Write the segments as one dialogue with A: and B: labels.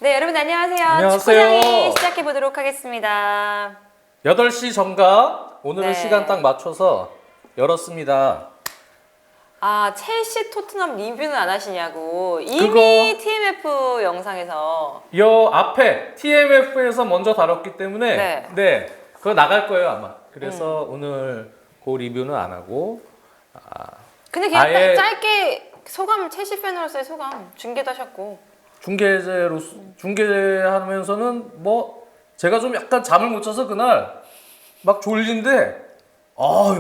A: 네, 여러분 안녕하세요.
B: 안녕하세요.
A: 축구장이 시작해 보도록 하겠습니다.
B: 8시 정각 오늘은
A: 네.
B: 시간 딱 맞춰서 열었습니다.
A: 아, 첼시 토트넘 리뷰는 안 하시냐고. 이미
B: 그거-
A: TMF 영상에서
B: 요 앞에 TMF에서 먼저 다뤘기 때문에
A: 네.
B: 그거 나갈 거예요 아마. 그래서 오늘 그 리뷰는 안 하고
A: 근데 그냥
B: 아예-
A: 짧게 소감, 첼시 팬으로서의 소감 중계도 하셨고.
B: 중계하면서는 뭐 제가 좀 약간 잠을 못 자서 그날 막 졸린데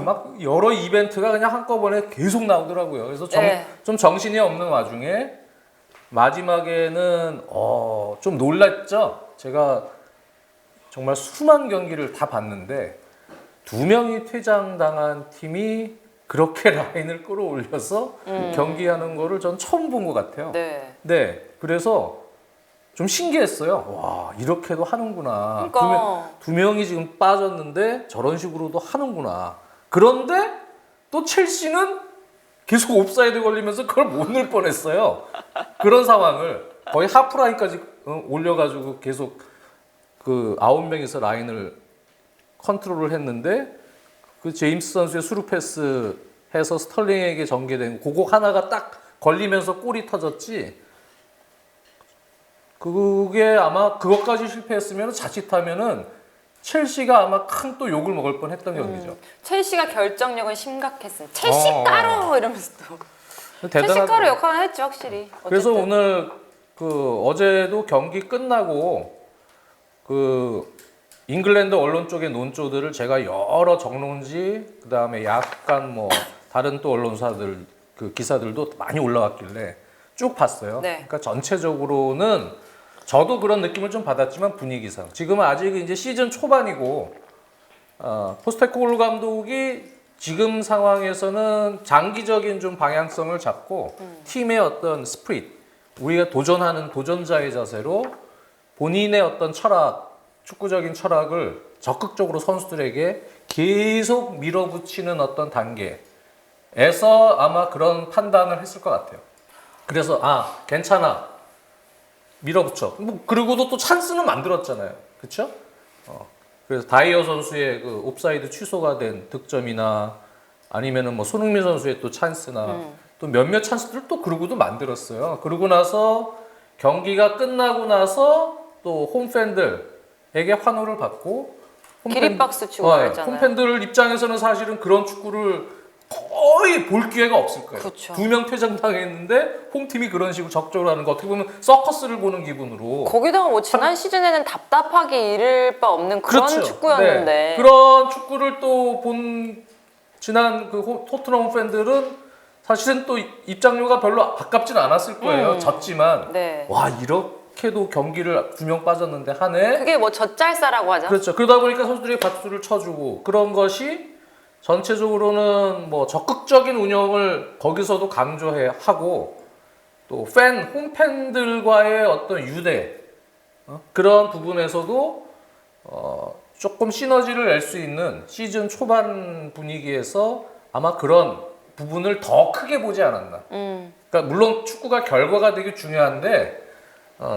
B: 막 여러 이벤트가 그냥 한꺼번에 계속 나오더라고요. 그래서
A: 네.
B: 좀 정신이 없는 와중에 마지막에는 좀 놀랐죠. 제가 정말 수많은 경기를 다 봤는데 2명이 퇴장당한 팀이 그렇게 라인을 끌어올려서 경기하는 거를 전 처음 본 것 같아요.
A: 네.
B: 네, 그래서 좀 신기했어요. 와, 이렇게도 하는구나.
A: 그러니까.
B: 두 명이 지금 빠졌는데 저런 식으로도 하는구나. 그런데 또 첼시는 계속 옵사이드 걸리면서 그걸 못 넣을 뻔했어요. 그런 상황을 거의 하프라인까지 올려가지고 계속 그 9명이서 라인을 컨트롤을 했는데 그 제임스 선수의 수루 패스 해서 스털링에게 전개된 그거 하나가 딱 걸리면서 골이 터졌지. 그게 아마 그것까지 실패했으면 자칫하면은 첼시가 아마 큰 또 욕을 먹을 뻔했던 경기죠.
A: 첼시가 결정력은 심각했습니다. 첼시 가루 이러면서 또. 첼시 가루 역할은 했죠, 확실히.
B: 그래서
A: 어쨌든.
B: 오늘 어제도 경기 끝나고 잉글랜드 언론 쪽의 논조들을 제가 여러 정론지 그다음에 약간 뭐 다른 또 언론사들 기사들도 많이 올라왔길래 쭉 봤어요.
A: 네.
B: 그러니까 전체적으로는 저도 그런 느낌을 좀 받았지만 분위기상 지금은 아직 이제 시즌 초반이고 포스테코글루 감독이 지금 상황에서는 장기적인 좀 방향성을 잡고 팀의 어떤 스프릿, 우리가 도전하는 도전자의 자세로 본인의 어떤 철학, 축구적인 철학을 적극적으로 선수들에게 계속 밀어붙이는 어떤 단계에서 아마 그런 판단을 했을 것 같아요. 그래서 괜찮아, 밀어붙여. 그리고도 또 찬스는 만들었잖아요, 그렇죠? 그래서 다이어 선수의 그 옵사이드 취소가 된 득점이나 아니면은 뭐 손흥민 선수의 또 찬스나 또 몇몇 찬스들을 또 그러고도 만들었어요. 그러고 나서 경기가 끝나고 나서 또 홈팬들에게 환호를 받고
A: 기립박수 치고 그랬잖아요.
B: 홈팬들 입장에서는 사실은 그런 축구를 거의 볼 기회가 없을 거예요.
A: 그쵸.
B: 2명 퇴장당했는데 홈팀이 그런 식으로 적극적으로 하는 거 어떻게 보면 서커스를 보는 기분으로.
A: 거기다가 뭐 지난 시즌에는 답답하기 이를 바 없는 그런
B: 그렇죠.
A: 축구였는데.
B: 네. 그런 축구를 또 본 지난 토트넘 팬들은 사실은 또 입장료가 별로 아깝진 않았을 거예요. 졌지만
A: 네.
B: 와, 이렇게도 경기를 2명 빠졌는데 하네.
A: 그게 뭐 젖잘싸라고 하죠.
B: 그렇죠. 그러다 보니까 선수들이 박수를 쳐주고 그런 것이 전체적으로는 뭐 적극적인 운영을 거기서도 강조하고 또 홈팬들과의 어떤 유대 그런 부분에서도 조금 시너지를 낼 수 있는 시즌 초반 분위기에서 아마 그런 부분을 더 크게 보지 않았나. 그러니까 물론 축구가 결과가 되게 중요한데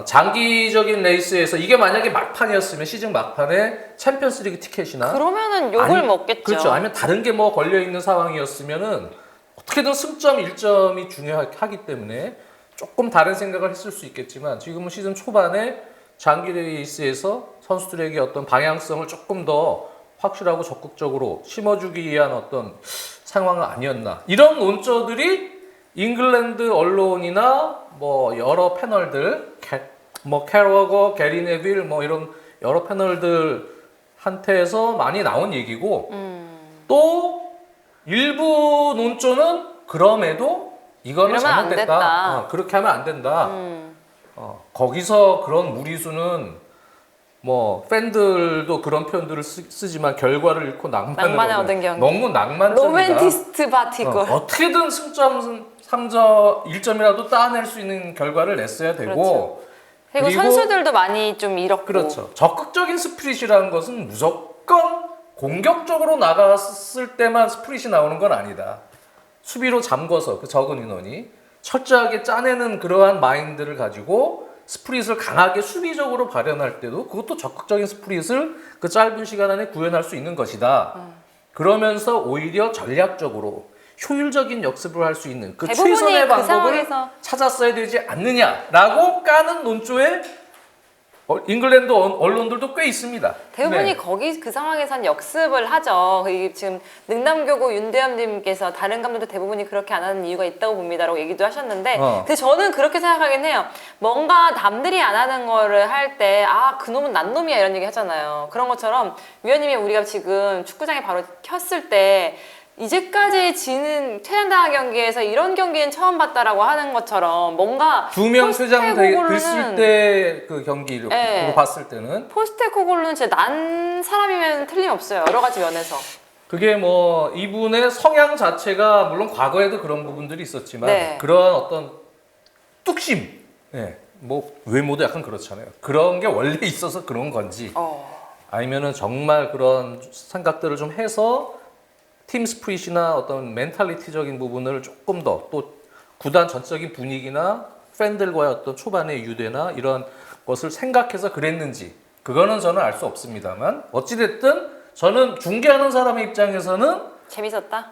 B: 장기적인 레이스에서 이게 만약에 막판이었으면 시즌 막판에 챔피언스리그 티켓이나
A: 그러면은 욕을 먹겠죠.
B: 그렇죠. 아니면 다른 게 뭐 걸려 있는 상황이었으면은 어떻게든 승점 1점이 중요하기 때문에 조금 다른 생각을 했을 수 있겠지만 지금은 시즌 초반에 장기 레이스에서 선수들에게 어떤 방향성을 조금 더 확실하고 적극적으로 심어주기 위한 어떤 상황은 아니었나. 이런 논조들이 잉글랜드 언론이나 뭐 여러 패널들, 뭐 캐러거, 게리 네빌 뭐 이런 여러 패널들한테서 많이 나온 얘기고 또 일부 논조는 그럼에도 이거는
A: 이러면 안
B: 잘못됐다.
A: 됐다.
B: 그렇게 하면 안 된다. 거기서 그런 무리수는 뭐 팬들도 그런 표현들을 쓰지만 결과를 잃고 낭만을
A: 얻은 경기.
B: 너무 낭만적이다.
A: 로맨티스트 바티골.
B: 어떻게든 승점 3점 1점이라도 따낼 수 있는 결과를 냈어야 되고
A: 그렇죠. 그리고 선수들도 많이 좀 잃었고.
B: 그렇죠. 적극적인 스프릿이라는 것은 무조건 공격적으로 나갔을 때만 스프릿이 나오는 건 아니다. 수비로 잠궈서 그 적은 인원이 철저하게 짜내는 그러한 마인드를 가지고 스프릿을 강하게 수비적으로 발현할 때도 그것도 적극적인 스프릿을 그 짧은 시간 안에 구현할 수 있는 것이다. 그러면서 오히려 전략적으로 효율적인 역습을 할 수 있는 그
A: 대부분이
B: 최선의
A: 그
B: 방법을
A: 상황에서
B: 찾았어야 되지 않느냐라고 까는 논조에 잉글랜드 언론들도 꽤 있습니다.
A: 대부분이
B: 네.
A: 거기 그 상황에선 역습을 하죠. 이게 지금 능남교구 윤대현님께서 다른 감독도 대부분이 그렇게 안 하는 이유가 있다고 봅니다라고 얘기도 하셨는데, 근데 저는 그렇게 생각하긴 해요. 뭔가 남들이 안 하는 거를 할 때 아 그놈은 난 놈이야 이런 얘기 하잖아요. 그런 것처럼 위원님이 우리가 지금 축구장에 바로 켰을 때 이제까지 지는 퇴장당한 경기에서 이런 경기는 처음 봤다라고 하는 것처럼 뭔가
B: 두 명 퇴장
A: 포스테코글루는
B: 됐을 때 그 경기로
A: 네.
B: 봤을 때는
A: 포스테코글루는 진짜 난 사람이면 틀림없어요. 여러 가지 면에서.
B: 그게 뭐 이분의 성향 자체가 물론 과거에도 그런 부분들이 있었지만
A: 네.
B: 그러한 어떤 뚝심, 네. 뭐 외모도 약간 그렇잖아요. 그런 게 원래 있어서 그런 건지 아니면은 정말 그런 생각들을 좀 해서 팀 스프릿이나 어떤 멘탈리티적인 부분을 조금 더 또 구단 전적인 분위기나 팬들과의 어떤 초반의 유대나 이런 것을 생각해서 그랬는지 그거는 저는 알 수 없습니다만 어찌됐든 저는 중계하는 사람의 입장에서는
A: 재밌었다?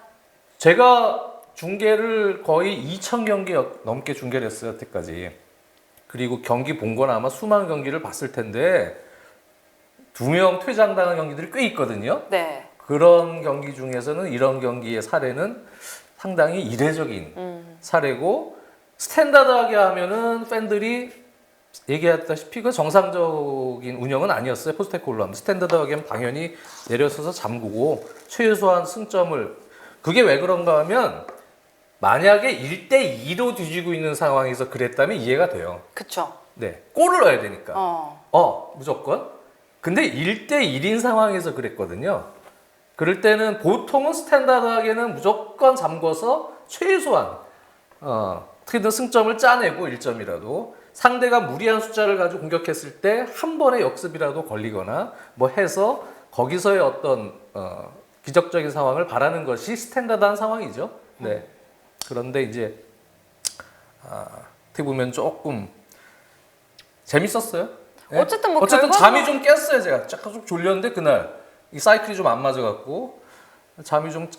B: 제가 중계를 거의 2,000경기 넘게 중계를 했어요, 여태까지. 그리고 경기 본 건 아마 수만 경기를 봤을 텐데 2명 퇴장당한 경기들이 꽤 있거든요.
A: 네.
B: 그런 경기 중에서는 이런 경기의 사례는 상당히 이례적인 사례고 스탠다드하게 하면은 팬들이 얘기했다시피 그 정상적인 운영은 아니었어요. 포스테코글루 하면 스탠다드하게 하면 당연히 내려서서 잠그고 최소한 승점을 그게 왜 그런가 하면 만약에 1대2로 뒤지고 있는 상황에서 그랬다면 이해가 돼요.
A: 그쵸.
B: 네, 골을 넣어야 되니까. 무조건. 근데 1대1인 상황에서 그랬거든요. 그럴 때는 보통은 스탠다드하게는 무조건 잠궈서 최소한 어떻게든 승점을 짜내고 1점이라도 상대가 무리한 숫자를 가지고 공격했을 때 한 번의 역습이라도 걸리거나 뭐 해서 거기서의 어떤 기적적인 상황을 바라는 것이 스탠다드한 상황이죠. 네. 그런데 이제 어떻게 보면 조금 재밌었어요. 네?
A: 어쨌든 뭐
B: 어쨌든
A: 결과는-
B: 잠이 좀 깼어요. 제가 약간 좀 졸렸는데 그날 이 사이클이 좀 안 맞아갖고 잠이 좀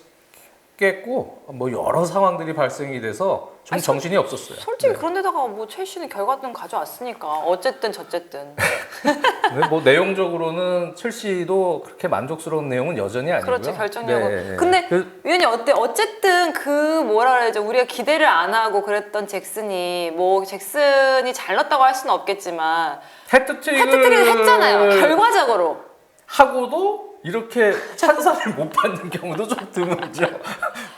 B: 깼고 뭐 여러 상황들이 발생이 돼서 좀
A: 아니,
B: 정신이 없었어요.
A: 솔직히
B: 네.
A: 그런데다가 뭐 첼시는 결과는 가져왔으니까 어쨌든 저쨌든.
B: 네, 뭐 내용적으로는 첼시도 그렇게 만족스러운 내용은 여전히 아니고요.
A: 그렇죠, 결정력은.
B: 네.
A: 근데 위원님 어때? 어쨌든 그 뭐라 그러죠? 우리가 기대를 안 하고 그랬던 잭슨이 뭐 잭슨이 잘났다고 할 수는 없겠지만 해트트릭을 했잖아요. 결과적으로.
B: 하고도 이렇게 찬사를 못 받는 경우도 좀 드물죠.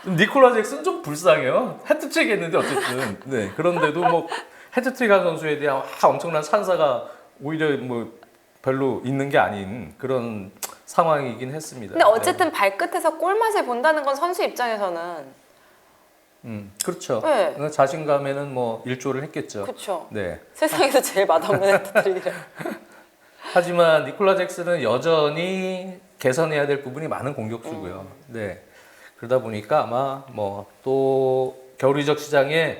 B: 니콜라 잭슨 좀 불쌍해요. 해트트릭 했는데 어쨌든. 네. 그런데도 뭐 해트트릭 한 선수에 대한 엄청난 찬사가 오히려 뭐 별로 있는 게 아닌 그런 상황이긴 했습니다.
A: 근데 어쨌든 발끝에서 골맛을 본다는 건 선수 입장에서는
B: 그렇죠.
A: 네.
B: 자신감에는 뭐 일조를 했겠죠.
A: 그렇죠.
B: 네.
A: 세상에서 제일 맛없는 해트트릭이래.
B: 하지만 니콜라 잭슨은 여전히 개선해야 될 부분이 많은 공격수고요. 네. 그러다 보니까 아마 뭐 또 겨울 이적 시장에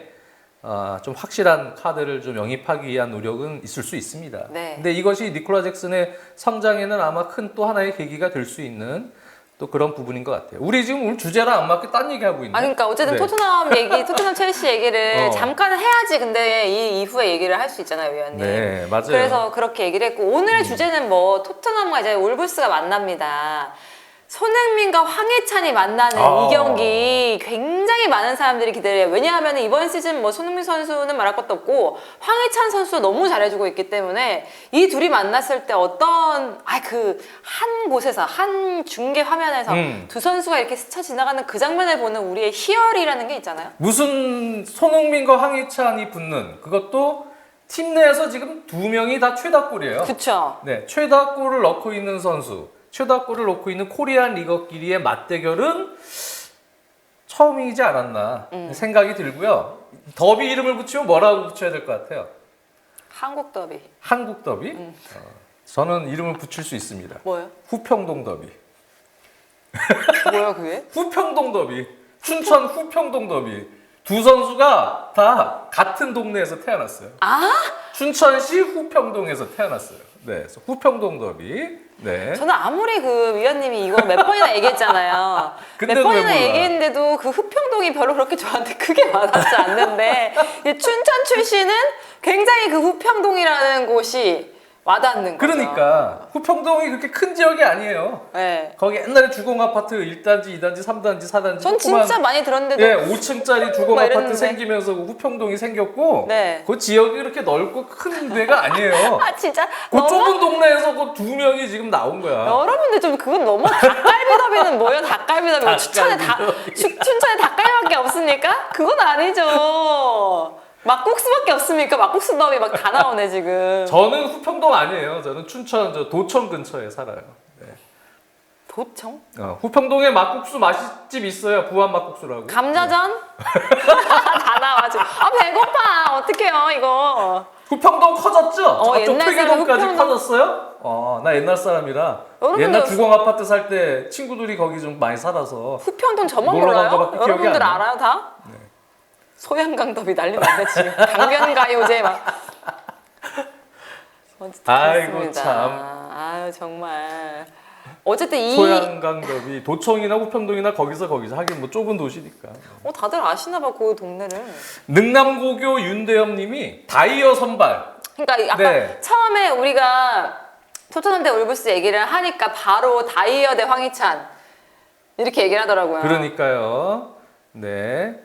B: 좀 확실한 카드를 좀 영입하기 위한 노력은 있을 수 있습니다.
A: 네.
B: 근데 이것이 니콜라 잭슨의 성장에는 아마 큰 또 하나의 계기가 될 수 있는 또 그런 부분인 것 같아요. 우리 지금 오늘 주제랑 안 맞게 딴 얘기하고 있네.
A: 그러니까 어쨌든
B: 네.
A: 토트넘 첼시 얘기를 잠깐 해야지. 근데 이 이후에 얘기를 할 수 있잖아요, 위원님.
B: 네, 맞아요.
A: 그래서 그렇게 얘기를 했고 오늘의 주제는 뭐 토트넘과 이제 올브스가 만납니다. 손흥민과 황희찬이 만나는 이 경기 굉장히 많은 사람들이 기대해요. 왜냐하면 이번 시즌 뭐 손흥민 선수는 말할 것도 없고 황희찬 선수도 너무 잘해주고 있기 때문에 이 둘이 만났을 때 어떤 그 한 곳에서 한 중계 화면에서 두 선수가 이렇게 스쳐 지나가는 그 장면을 보는 우리의 희열이라는 게 있잖아요.
B: 무슨 손흥민과 황희찬이 붙는 그것도 팀 내에서 지금 두 명이 다 최다골이에요.
A: 그렇죠.
B: 네, 최다골을 넣고 있는 선수, 최다골을 넣고 있는 코리안 리거끼리의 맞대결은 처음이지 않았나 생각이 들고요. 더비 이름을 붙이면 뭐라고 붙여야 될 것 같아요?
A: 한국 더비.
B: 한국 더비? 저는 이름을 붙일 수 있습니다.
A: 뭐요?
B: 후평동 더비.
A: 뭐야 그게?
B: 후평동 더비. 춘천 후평동 더비. 두 선수가 다 같은 동네에서 태어났어요.
A: 아?
B: 춘천시 후평동에서 태어났어요. 네, 그래서 후평동 더비. 네.
A: 저는 아무리 그 위원님이 이거 몇 번이나 얘기했잖아요. 몇
B: 근데도
A: 번이나
B: 왜 몰라?
A: 얘기했는데도 그 후평동이 별로 그렇게 저한테 크게 와닿지 않는데 이 춘천 출신은 굉장히 그 후평동이라는 곳이 와닿는 거죠.
B: 그러니까 후평동이 그렇게 큰 지역이 아니에요.
A: 네.
B: 거기 옛날에 주공 아파트 1단지, 2단지, 3단지, 4단지
A: 전 진짜 많이 들었는데도
B: 예, 5층짜리 주공
A: 막
B: 아파트
A: 이랬는데.
B: 생기면서 후평동이 생겼고
A: 네.
B: 그 지역이 그렇게 넓고 큰 데가 아니에요.
A: 아 진짜
B: 그
A: 너무
B: 좁은 동네에서 그 두 명이 지금 나온 거야.
A: 여러분들 좀 그건 너무 닭갈비더비는 뭐예요? 닭갈비더비 춘천에 춘천에 닭갈비밖에 없습니까? 그건 아니죠. 막국수밖에 없습니까? 막국수 더비 막 다 나오네 지금.
B: 저는 후평동 아니에요. 저는 춘천 저 도청 근처에 살아요. 네.
A: 도청?
B: 후평동에 막국수 맛집 있어요. 부안 막국수라고.
A: 감자전? 다 나와 지금. 아 배고파. 어떡해요 이거.
B: 후평동 커졌죠? 저쪽
A: 옛날
B: 퇴계동까지
A: 사람 후평동-
B: 커졌어요? 나 옛날 사람이라
A: 여러분들-
B: 옛날 주공 아파트 살 때 친구들이 거기 좀 많이 살아서
A: 후평동 저만
B: 놀러 간
A: 몰라요?
B: 거밖에 기억이
A: 여러분들
B: 안 나.
A: 알아요 다? 소양강 더비 난리 났네 지금. 강변가요제 막.
B: 아이고,
A: 그렇습니다.
B: 참.
A: 아유 정말. 어쨌든 이
B: 소양강더비 도청이나 후평동이나 거기서 하긴 뭐 좁은 도시니까.
A: 다들 아시나 봐 그 동네를.
B: 능남고교 윤대엽님이 다이어 선발.
A: 그러니까 아까
B: 네.
A: 처음에 우리가 토트넘 대 울브스 얘기를 하니까 바로 다이어 대 황희찬 이렇게 얘기를 하더라고요.
B: 그러니까요. 네.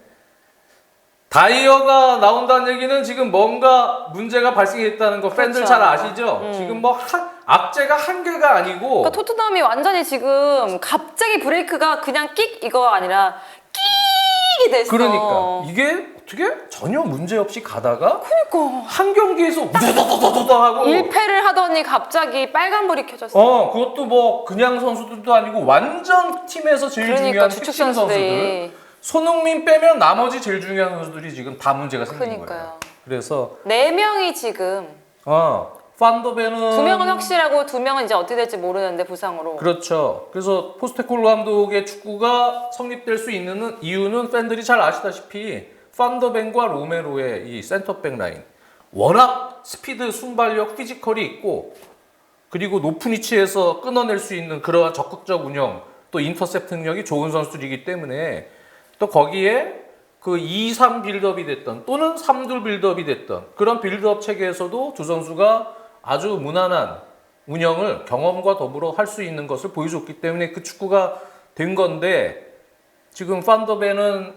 B: 다이어가 나온다는 얘기는 지금 뭔가 문제가 발생했다는 거 팬들
A: 그렇죠.
B: 잘 아시죠? 지금 뭐 악재가 한 개가 아니고
A: 그러니까 토트넘이 완전히 지금 갑자기 브레이크가 그냥 끽 이거 아니라 끽이 됐어.
B: 그러니까 이게 어떻게 전혀 문제 없이 가다가
A: 그러니까
B: 한 경기에서 우다다다다다 하고
A: 1패를 하더니 갑자기 빨간불이 켜졌어.
B: 그것도 뭐 그냥 선수들도 아니고 완전 팀에서 제일
A: 그러니까
B: 중요한
A: 주축
B: 핵심 선수들.
A: 선수들이.
B: 손흥민 빼면 나머지 제일 중요한 선수들이 지금 다 문제가 생긴 거예요.
A: 그러니까요.
B: 그래서
A: 4명이 지금
B: 판도베는
A: 2명은 확실하고 2명은 이제 어떻게 될지 모르는데 부상으로.
B: 그렇죠. 그래서 포스테코글루 감독의 축구가 성립될 수 있는 이유는 팬들이 잘 아시다시피 판더벤과 로메로의 이 센터백 라인 워낙 스피드, 순발력, 피지컬이 있고 그리고 높은 위치에서 끊어낼 수 있는 그러한 적극적 운영 또 인터셉트 능력이 좋은 선수들이기 때문에 또 거기에 그 2-3 빌드업이 됐던 또는 3-2 빌드업이 됐던 그런 빌드업 체계에서도 두 선수가 아주 무난한 운영을 경험과 더불어 할 수 있는 것을 보여줬기 때문에 그 축구가 된 건데 지금 판더벤은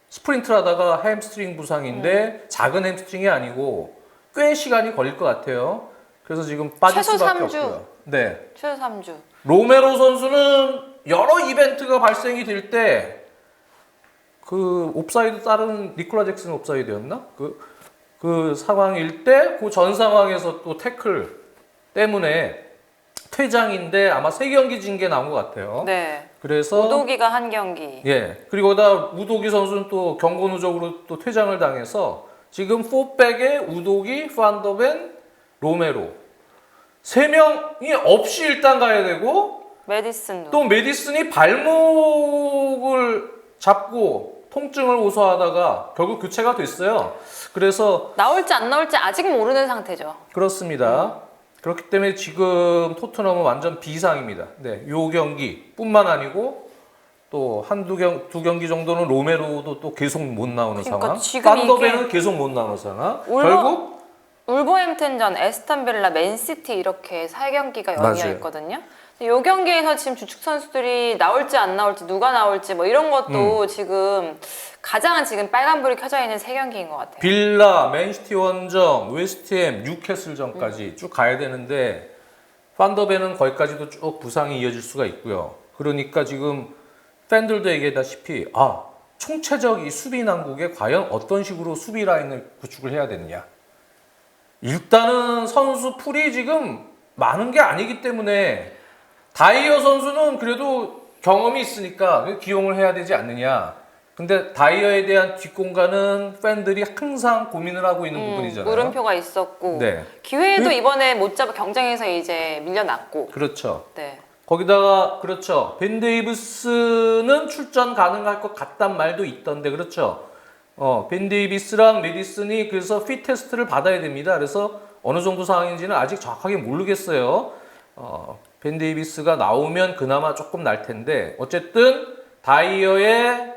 B: 스프린트를 하다가 햄스트링 부상인데 작은 햄스트링이 아니고 꽤 시간이 걸릴 것 같아요. 그래서 지금 빠질
A: 최소
B: 수밖에
A: 3주.
B: 없고요. 네.
A: 최소 3주.
B: 로메로 선수는 여러 이벤트가 발생이 될 때 그 옵사이드 다른 니콜라 잭슨 옵사이드였나? 그 상황일 때 그 전 상황에서 또 태클 때문에 퇴장인데 아마 3경기 징계 나온 것 같아요.
A: 네.
B: 그래서
A: 우도기가 한 경기.
B: 예. 그리고 거기다 우도기 선수는 또 경고 누적으로 또 퇴장을 당해서 지금 4백에 우도기, 판더벤, 로메로 3명이 없이 일단 가야 되고
A: 메디슨도.
B: 또 메디슨이 발목을 잡고 통증을 호소하다가 결국 교체가 됐어요. 그래서
A: 나올지 안 나올지 아직 모르는 상태죠.
B: 그렇습니다. 그렇기 때문에 지금 토트넘은 완전 비상입니다. 네, 요 경기뿐만 아니고 또 두 경기 정도는 로메로도 또 계속 못 나오는
A: 그러니까
B: 상황.
A: 지금
B: 판더벤은 계속 못 나오는 상황.
A: 울버-
B: 결국
A: 울버햄튼전, 에스턴빌라, 맨시티 이렇게 4경기가 연이어
B: 맞아요.
A: 있거든요. 이 경기에서 지금 주축 선수들이 나올지 안 나올지 누가 나올지 뭐 이런 것도 지금 가장 지금 빨간불이 켜져 있는 3경기인 것 같아요.
B: 빌라, 맨시티 원정, 웨스트햄, 뉴캐슬전까지 쭉 가야 되는데 판더벤은 거기까지도 쭉 부상이 이어질 수가 있고요. 그러니까 지금 팬들도 얘기하다시피 총체적 이 수비 난국에 과연 어떤 식으로 수비 라인을 구축을 해야 되느냐. 일단은 선수 풀이 지금 많은 게 아니기 때문에 다이어 선수는 그래도 경험이 있으니까 기용을 해야 되지 않느냐. 근데 다이어에 대한 뒷공간은 팬들이 항상 고민을 하고 있는 부분이잖아요.
A: 물음표가 있었고
B: 네.
A: 기회도 이번에 못 잡아 경쟁에서 이제 밀려났고.
B: 그렇죠.
A: 네.
B: 거기다가 그렇죠. 벤 데이비스는 출전 가능할 것 같단 말도 있던데 그렇죠. 벤 데이비스랑 메디슨이 그래서 핏 테스트를 받아야 됩니다. 그래서 어느 정도 상황인지는 아직 정확하게 모르겠어요. 벤 데이비스가 나오면 그나마 조금 날 텐데 어쨌든 다이어의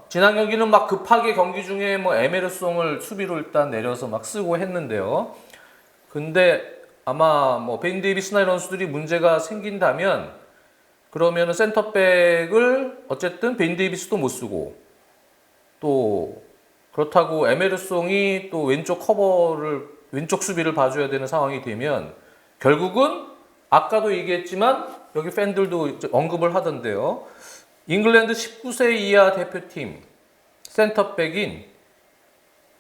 B: 지난 경기는 막 급하게 경기 중에 뭐 에메르송을 수비로 일단 내려서 막 쓰고 했는데요. 근데 아마 뭐 벤 데이비스나 이런 선수들이 문제가 생긴다면 그러면은 센터백을 어쨌든 벤 데이비스도 못 쓰고 또 그렇다고 에메르송이 또 왼쪽 수비를 봐줘야 되는 상황이 되면 결국은 아까도 얘기했지만 여기 팬들도 이제 언급을 하던데요. 잉글랜드 19세 이하 대표팀 센터백인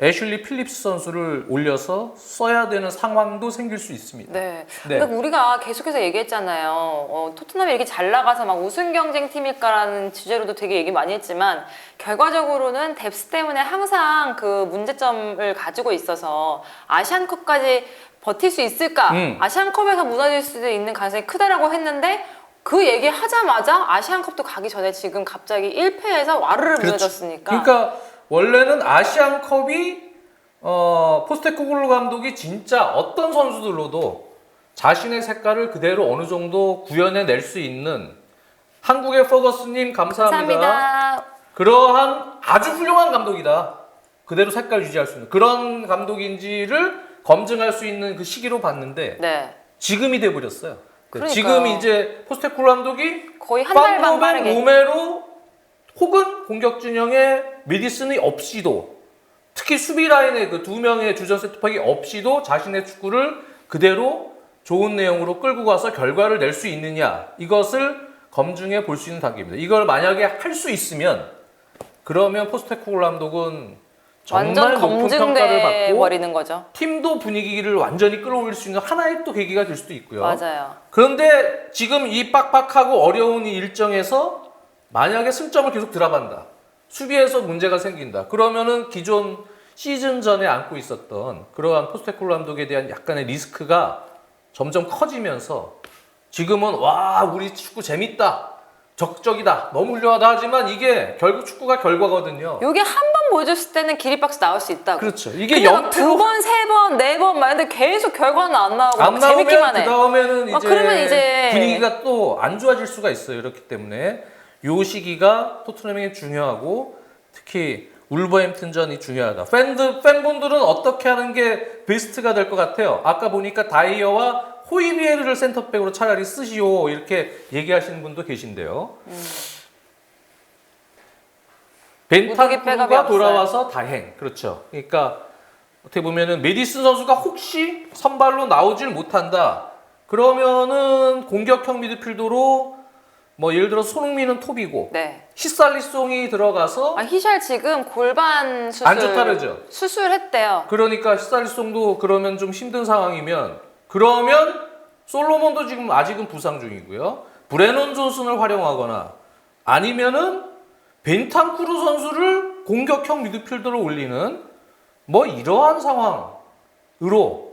B: 애슐리 필립스 선수를 올려서 써야 되는 상황도 생길 수 있습니다.
A: 네.
B: 네.
A: 그러니까 우리가 계속해서 얘기했잖아요. 토트넘이 이렇게 잘 나가서 막 우승 경쟁 팀일까라는 주제로도 되게 얘기 많이 했지만 결과적으로는 뎁스 때문에 항상 그 문제점을 가지고 있어서 아시안컵까지 버틸 수 있을까? 아시안컵에서 무너질 수도 있는 가능성이 크다라고 했는데 그 얘기 하자마자 아시안컵도 가기 전에 지금 갑자기 1패에서 와르르 무너졌으니까.
B: 그러니까 원래는 아시안컵이 포스테코글루 감독이 진짜 어떤 선수들로도 자신의 색깔을 그대로 어느 정도 구현해 낼 수 있는 한국의 퍼거슨님 감사합니다.
A: 감사합니다.
B: 그러한 아주 훌륭한 감독이다. 그대로 색깔 유지할 수 있는 그런 감독인지를 검증할 수 있는 그 시기로 봤는데
A: 네.
B: 지금이 돼버렸어요. 네,
A: 그러니까요.
B: 지금 이제 포스테코글루 감독이
A: 거의 한 달만 빠르게.
B: 로메로 혹은 공격 진영에 메디슨이 없이도 특히 수비 라인의 그 두 명의 주전 세터백이 없이도 자신의 축구를 그대로 좋은 내용으로 끌고 가서 결과를 낼 수 있느냐 이것을 검증해 볼 수 있는 단계입니다. 이걸 만약에 할 수 있으면 그러면 포스테코글루 감독은 정말
A: 완전
B: 높은 평가를
A: 검증돼
B: 받고
A: 버리는 거죠.
B: 팀도 분위기를 완전히 끌어올릴 수 있는 하나의 또 계기가 될 수도 있고요.
A: 맞아요.
B: 그런데 지금 이 빡빡하고 어려운 이 일정에서 만약에 승점을 계속 들어간다. 수비에서 문제가 생긴다. 그러면은 기존 시즌 전에 안고 있었던 그러한 포스테코글루 감독에 대한 약간의 리스크가 점점 커지면서 지금은 와 우리 축구 재밌다. 적극적이다. 너무 훌륭하다 하지만 이게 결국 축구가 결과거든요.
A: 요게 한 번 보여줬을 때는 기립박스 나올 수 있다고.
B: 그렇죠. 이게
A: 근데 막 두 번, 세 번, 네 번 말는데 계속 결과는 안 나오고
B: 안
A: 막 재밌기만
B: 나오면
A: 해.
B: 그 다음에는 이제,
A: 그러면 이제
B: 분위기가 또 안 좋아질 수가 있어요. 이렇기 때문에 요 시기가 토트넘에게 중요하고 특히 울버햄튼전이 중요하다. 팬분들은 어떻게 하는 게 베스트가 될 것 같아요. 아까 보니까 다이어와 호이비에르를 센터백으로 차라리 쓰시오 이렇게 얘기하시는 분도 계신데요. 벤탄쿠르가 돌아와서 다행. 그렇죠. 그러니까 어떻게 보면은 메디슨 선수가 혹시 선발로 나오질 못한다. 그러면은 공격형 미드필더로 뭐 예를 들어 손흥민은 톱이고
A: 네.
B: 히살리송이 들어가서
A: 히샬 지금 골반 수술
B: 안 좋다 그러죠.
A: 수술했대요.
B: 그러니까 히살리송도 그러면 좀 힘든 상황이면 그러면 솔로몬도 지금 아직은 부상 중이고요. 브레넌 존슨을 활용하거나 아니면은 벤탄쿠르 선수를 공격형 미드필더로 올리는 뭐 이러한 상황으로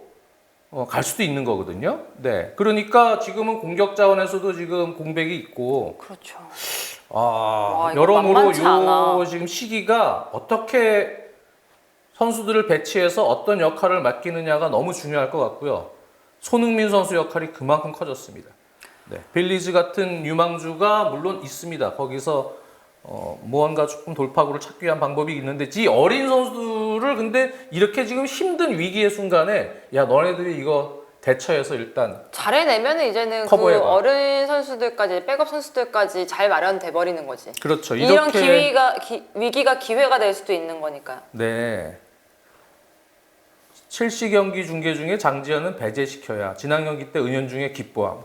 B: 갈 수도 있는 거거든요. 네. 그러니까 지금은 공격 자원에서도 지금 공백이 있고.
A: 그렇죠.
B: 와,
A: 이거
B: 여러모로
A: 만만치 않아.
B: 요 지금 시기가 어떻게 선수들을 배치해서 어떤 역할을 맡기느냐가 너무 중요할 것 같고요. 손흥민 선수 역할이 그만큼 커졌습니다. 네. 벨리즈 같은 유망주가 물론 있습니다. 거기서 무언가 조금 돌파구를 찾기 위한 방법이 있는데 이 어린 선수들을 근데 이렇게 지금 힘든 위기의 순간에 야 너네들이 이거 대처해서 일단
A: 잘해내면 이제는 그
B: 커버해봐.
A: 어린 선수들까지 백업 선수들까지 잘 마련돼 버리는 거지.
B: 그렇죠.
A: 이런
B: 이렇게
A: 위기가 기회가 될 수도 있는 거니까.
B: 네. 첼시 경기 중계 중에 장지현은 배제시켜야 지난 경기 때 은연중에 기뻐함.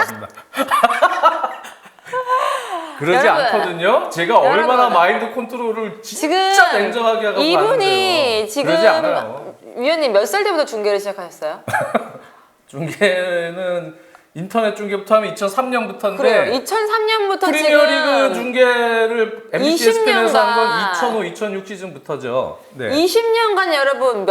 B: 참나. 그러지
A: 여러분,
B: 않거든요. 제가 얼마나 마인드 컨트롤을 진짜
A: 지금
B: 냉정하게 하고
A: 이분이
B: 봤는데요.
A: 지금
B: 그러지 않아요.
A: 위원님 몇 살 때부터 중계를 시작하셨어요?
B: 중계는 인터넷 중계부터 하면 2003년부터인데
A: 그래요. 2003년부터
B: 프리미어리그
A: 지금
B: 중계를 MBC
A: 20년간
B: ESPN에서 한 건 2005, 2006 시즌부터죠. 네.
A: 20년간 여러분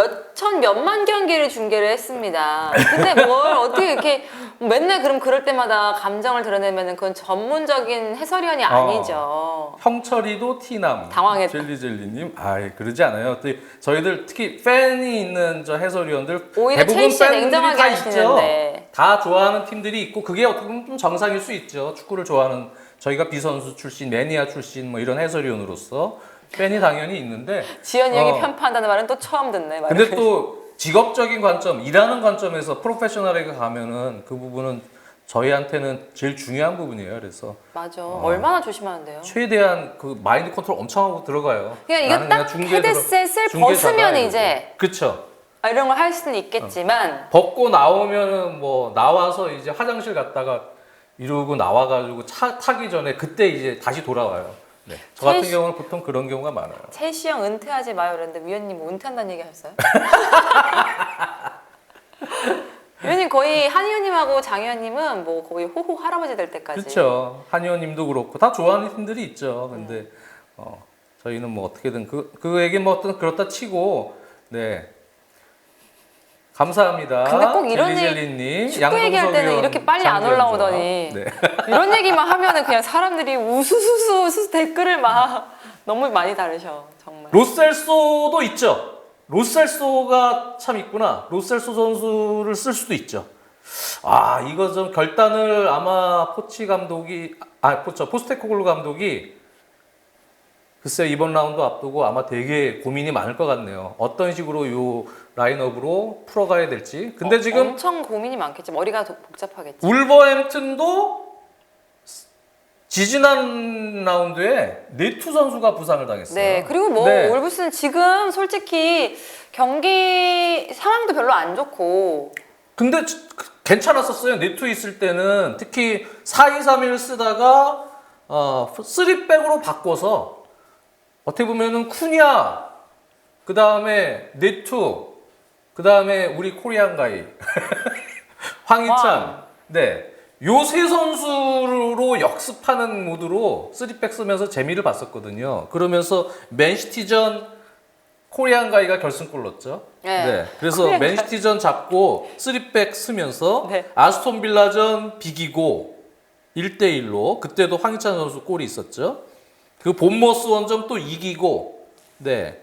A: 몇만 경기를 중계를 했습니다. 근데 뭘 어떻게 이렇게 맨날 그럴 때마다 감정을 드러내면 그건 전문적인 해설위원이 아니죠.
B: 형철이도 티남.
A: 당황했다.
B: 젤리젤리님, 그러지 않아요. 또 저희들 특히 팬이 있는 저 해설위원들
A: 오히려
B: 대부분
A: 첼시에
B: 팬들이
A: 냉정하게
B: 다 있죠.
A: 하시는데.
B: 다 좋아하는 팀들이 있고 그게 어떻게 보면 좀 정상일 수 있죠. 축구를 좋아하는 저희가 비선수 출신, 매니아 출신 뭐 이런 해설위원으로서 팬이 당연히 있는데
A: 지현이 형이 편파한다는 말은 또 처음 듣네.
B: 근데 또 직업적인 관점, 일하는 관점에서 프로페셔널하게 가면은 그 부분은 저희한테는 제일 중요한 부분이에요. 그래서
A: 맞아. 얼마나 조심하는데요.
B: 최대한 그 마인드 컨트롤 엄청 하고 들어가요.
A: 그냥 이거 딱 헤드셋을 벗으면 이제
B: 그쵸.
A: 이런 걸 할 수는 있겠지만
B: 벗고 나오면은 뭐 나와서 이제 화장실 갔다가 이러고 나와가지고 차 타기 전에 그때 이제 다시 돌아와요. 네. 저 같은 경우는 보통 그런 경우가 많아요.
A: 첼시 형 은퇴하지 마요 그랬는데 위원님 뭐 은퇴한다는 얘기 하셨어요? 위원님 거의 한 의원님하고 장 의원님은 뭐 거의 호호 할아버지 될 때까지.
B: 그렇죠. 한 의원님도 그렇고 다 좋아하는 팀들이 있죠. 근데 저희는 뭐 어떻게든 그 얘기 뭐 어떤 그렇다 치고 네. 감사합니다.
A: 근데 꼭 이런
B: 젤리젤리님,
A: 축구 얘기할 때는 이렇게 빨리 안 올라오더니
B: 네.
A: 이런 얘기만 하면은 그냥 사람들이 우수수수 댓글을 막 너무 많이 다르셔 정말.
B: 로셀소도 있죠. 로셀소가 참 있구나. 로셀소 선수를 쓸 수도 있죠. 이거 좀 결단을 아마 포치 감독이 포스테코글루 감독이 글쎄 이번 라운드 앞두고 아마 되게 고민이 많을 것 같네요. 어떤 식으로 요 라인업으로 풀어가야 될지. 근데 지금
A: 엄청 고민이 많겠지. 머리가 복잡하겠지.
B: 울버햄튼도 지지난 라운드에 네투 선수가 부상을 당했어요.
A: 네, 그리고 뭐 올브스는 지금 솔직히 경기 상황도 별로 안 좋고.
B: 근데 괜찮았었어요. 네투 있을 때는 특히 4-2-3-1 쓰다가 3백으로 바꿔서 어떻게 보면은 쿠냐, 그 다음에 네투, 그 다음에 우리 코리안 가이 황희찬, 네, 요 세 선수로 역습하는 모드로 3백 쓰면서 재미를 봤었거든요. 그러면서 맨시티전 코리안 가이가 결승골 넣었죠. 네. 그래서 맨시티전 잡고 3백 쓰면서 아스톤 빌라전 비기고 1대1로 그때도 황희찬 선수 골이 있었죠. 그 본머스 원정 또 이기고, 네.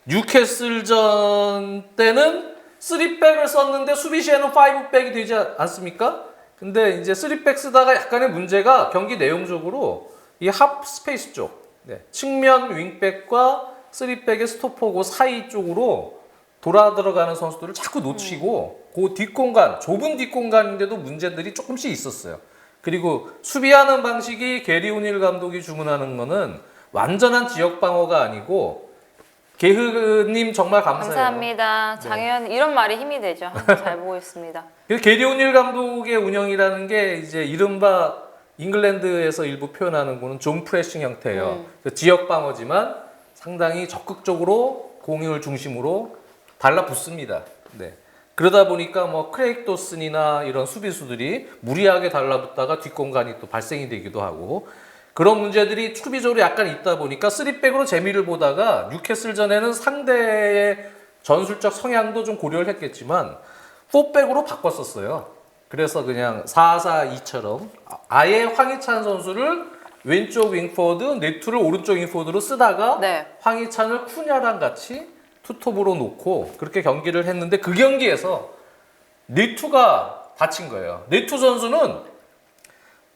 B: 뉴캐슬전 때는 3백을 썼는데 수비 시에는 5백이 되지 않습니까? 근데 이제 3백 쓰다가 약간의 문제가 경기 내용적으로 이 합 스페이스 쪽, 네. 측면 윙백과 3백의 스토퍼고 사이 쪽으로 돌아 들어가는 선수들을 자꾸 놓치고 그 뒷공간, 좁은 뒷공간인데도 문제들이 조금씩 있었어요. 그리고 수비하는 방식이 게리 오닐 감독이 주문하는 거는 완전한 지역 방어가 아니고 게흐님 정말 감사해요.
A: 감사합니다. 장현 이런 말이 힘이 되죠. 항상 잘 보고 있습니다.
B: 게리 오닐 감독의 운영이라는 게 이제 이른바 잉글랜드에서 일부 표현하는 거는 존 프레싱 형태예요. 지역 방어지만 상당히 적극적으로 공을 중심으로 달라붙습니다. 네. 그러다 보니까 뭐 크레이크 도슨이나 이런 수비수들이 무리하게 달라붙다가 뒷공간이 또 발생이 되기도 하고 그런 문제들이 수비적으로 약간 있다 보니까 3백으로 재미를 보다가 뉴캐슬전에는 상대의 전술적 성향도 좀 고려를 했겠지만 4백으로 바꿨었어요. 그래서 그냥 4-4-2처럼 아예 황희찬 선수를 왼쪽 윙포워드, 네투를 오른쪽 윙포워드로 쓰다가 황희찬을 쿠냐랑 같이 투톱으로 놓고 그렇게 경기를 했는데 그 경기에서 네투가 다친 거예요. 네투 선수는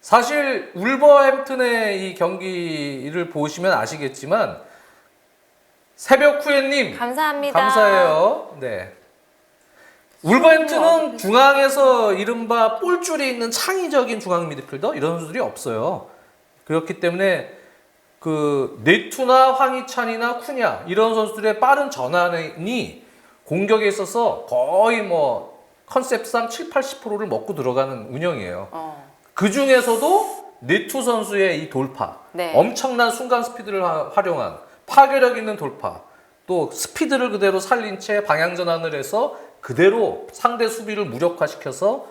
B: 사실 울버햄튼의 이 경기를 보시면 아시겠지만 새벽 후에님
A: 감사합니다.
B: 감사해요. 네. 울버햄튼은 중앙에서 이른바 볼줄이 있는 창의적인 중앙 미드필더 이런 선수들이 없어요. 그렇기 때문에 그 네투나 황희찬이나 쿠냐 이런 선수들의 빠른 전환이 공격에 있어서 거의 뭐 컨셉상 70-80%를 먹고 들어가는 운영이에요. 그 중에서도 네투 선수의 이 돌파, 엄청난 순간 스피드를 활용한 파괴력 있는 돌파, 또 스피드를 그대로 살린 채 방향 전환을 해서 그대로 상대 수비를 무력화시켜서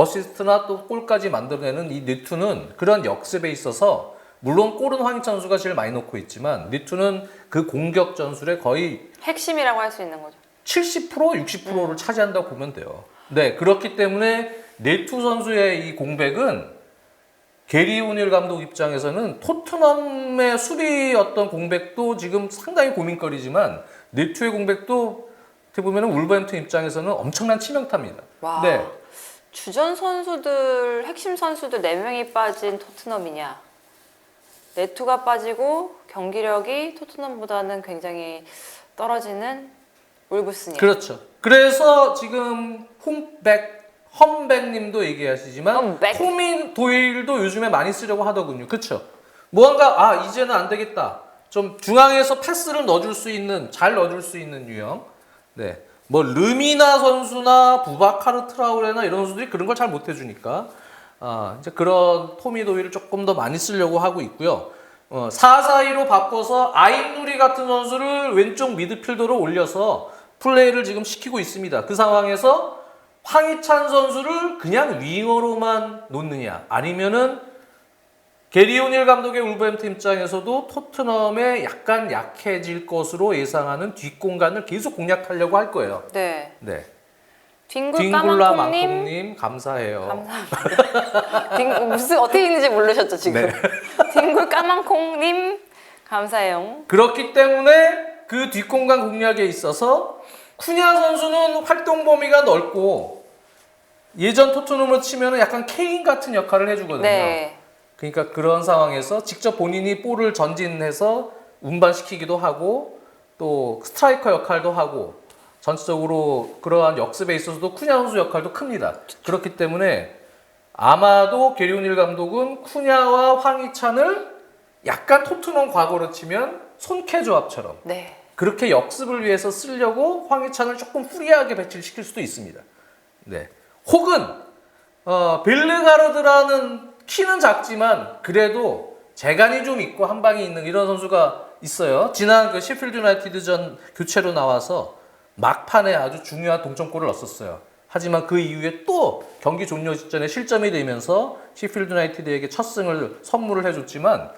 B: 어시스트나 또 골까지 만들어내는 이 니투는 그런 역습에 있어서 물론 골은 황희찬 선수가 제일 많이 넣고 있지만 니투는 그 공격 전술의 거의
A: 핵심이라고 할 수 있는 거죠.
B: 70% 60%를 차지한다고 보면 돼요. 네, 그렇기 때문에 니투 선수의 이 공백은 게리 오닐 감독 입장에서는 토트넘의 수비 어떤 공백도 지금 상당히 고민거리지만 니투의 공백도 어떻게 보면 울버햄튼 입장에서는 엄청난 치명타입니다.
A: 와.
B: 네.
A: 주전 선수들, 핵심 선수들 4명이 빠진 토트넘이냐. 네투가 빠지고 경기력이 토트넘보다는 굉장히 떨어지는 울브스냐.
B: 그렇죠. 그래서 지금 험백님도 얘기하시지만
A: 험백.
B: 토미 도일도 요즘에 많이 쓰려고 하더군요. 그렇죠. 무언가 이제는 안 되겠다. 좀 중앙에서 패스를 넣어줄 수 있는 잘 넣어줄 수 있는 유형. 네. 뭐 르미나 선수나 부바카르 트라우레나 이런 선수들이 그런 걸 잘 못 해주니까 이제 그런 토미 도일을 조금 더 많이 쓰려고 하고 있고요. 4-4-2로 바꿔서 아인누리 같은 선수를 왼쪽 미드필더로 올려서 플레이를 지금 시키고 있습니다. 그 상황에서 황희찬 선수를 그냥 윙어로만 놓느냐 아니면은 게리 오닐 감독의 울버햄튼 입장에서도 토트넘에 약간 약해질 것으로 예상하는 뒷공간을 계속 공략하려고 할 거예요.
A: 네.
B: 네.
A: 딩굴
B: 딩굴라
A: 까망콩님.
B: 망콩님 감사해요.
A: 감사합니다. 무슨 어떻게 읽는지 모르셨죠 지금?
B: 네.
A: 딩굴 까망콩님 감사해요.
B: 그렇기 때문에 그 뒷공간 공략에 있어서 쿠냐 선수는 활동 범위가 넓고 예전 토트넘으로 치면 약간 케인 같은 역할을 해주거든요.
A: 네.
B: 그러니까 그런 상황에서 직접 본인이 볼을 전진해서 운반시키기도 하고 또 스트라이커 역할도 하고 전체적으로 그러한 역습에 있어서도 쿠냐 선수 역할도 큽니다. 그렇기 때문에 아마도 게리 오닐 감독은 쿠냐와 황희찬을 약간 토트넘 과거로 치면 손캐 조합처럼
A: 네.
B: 그렇게 역습을 위해서 쓰려고 황희찬을 조금 프리하게 배치를 시킬 수도 있습니다. 네. 혹은 벨르가르드라는 키는 작지만 그래도 재간이 좀 있고 한 방이 있는 이런 선수가 있어요. 지난 그 시필드 유나이티드전 교체로 나와서 막판에 아주 중요한 동점골을 넣었어요. 하지만 그 이후에 또 경기 종료 직전에 실점이 되면서 시필드 유나이티드에게 첫 승을 선물을 해줬지만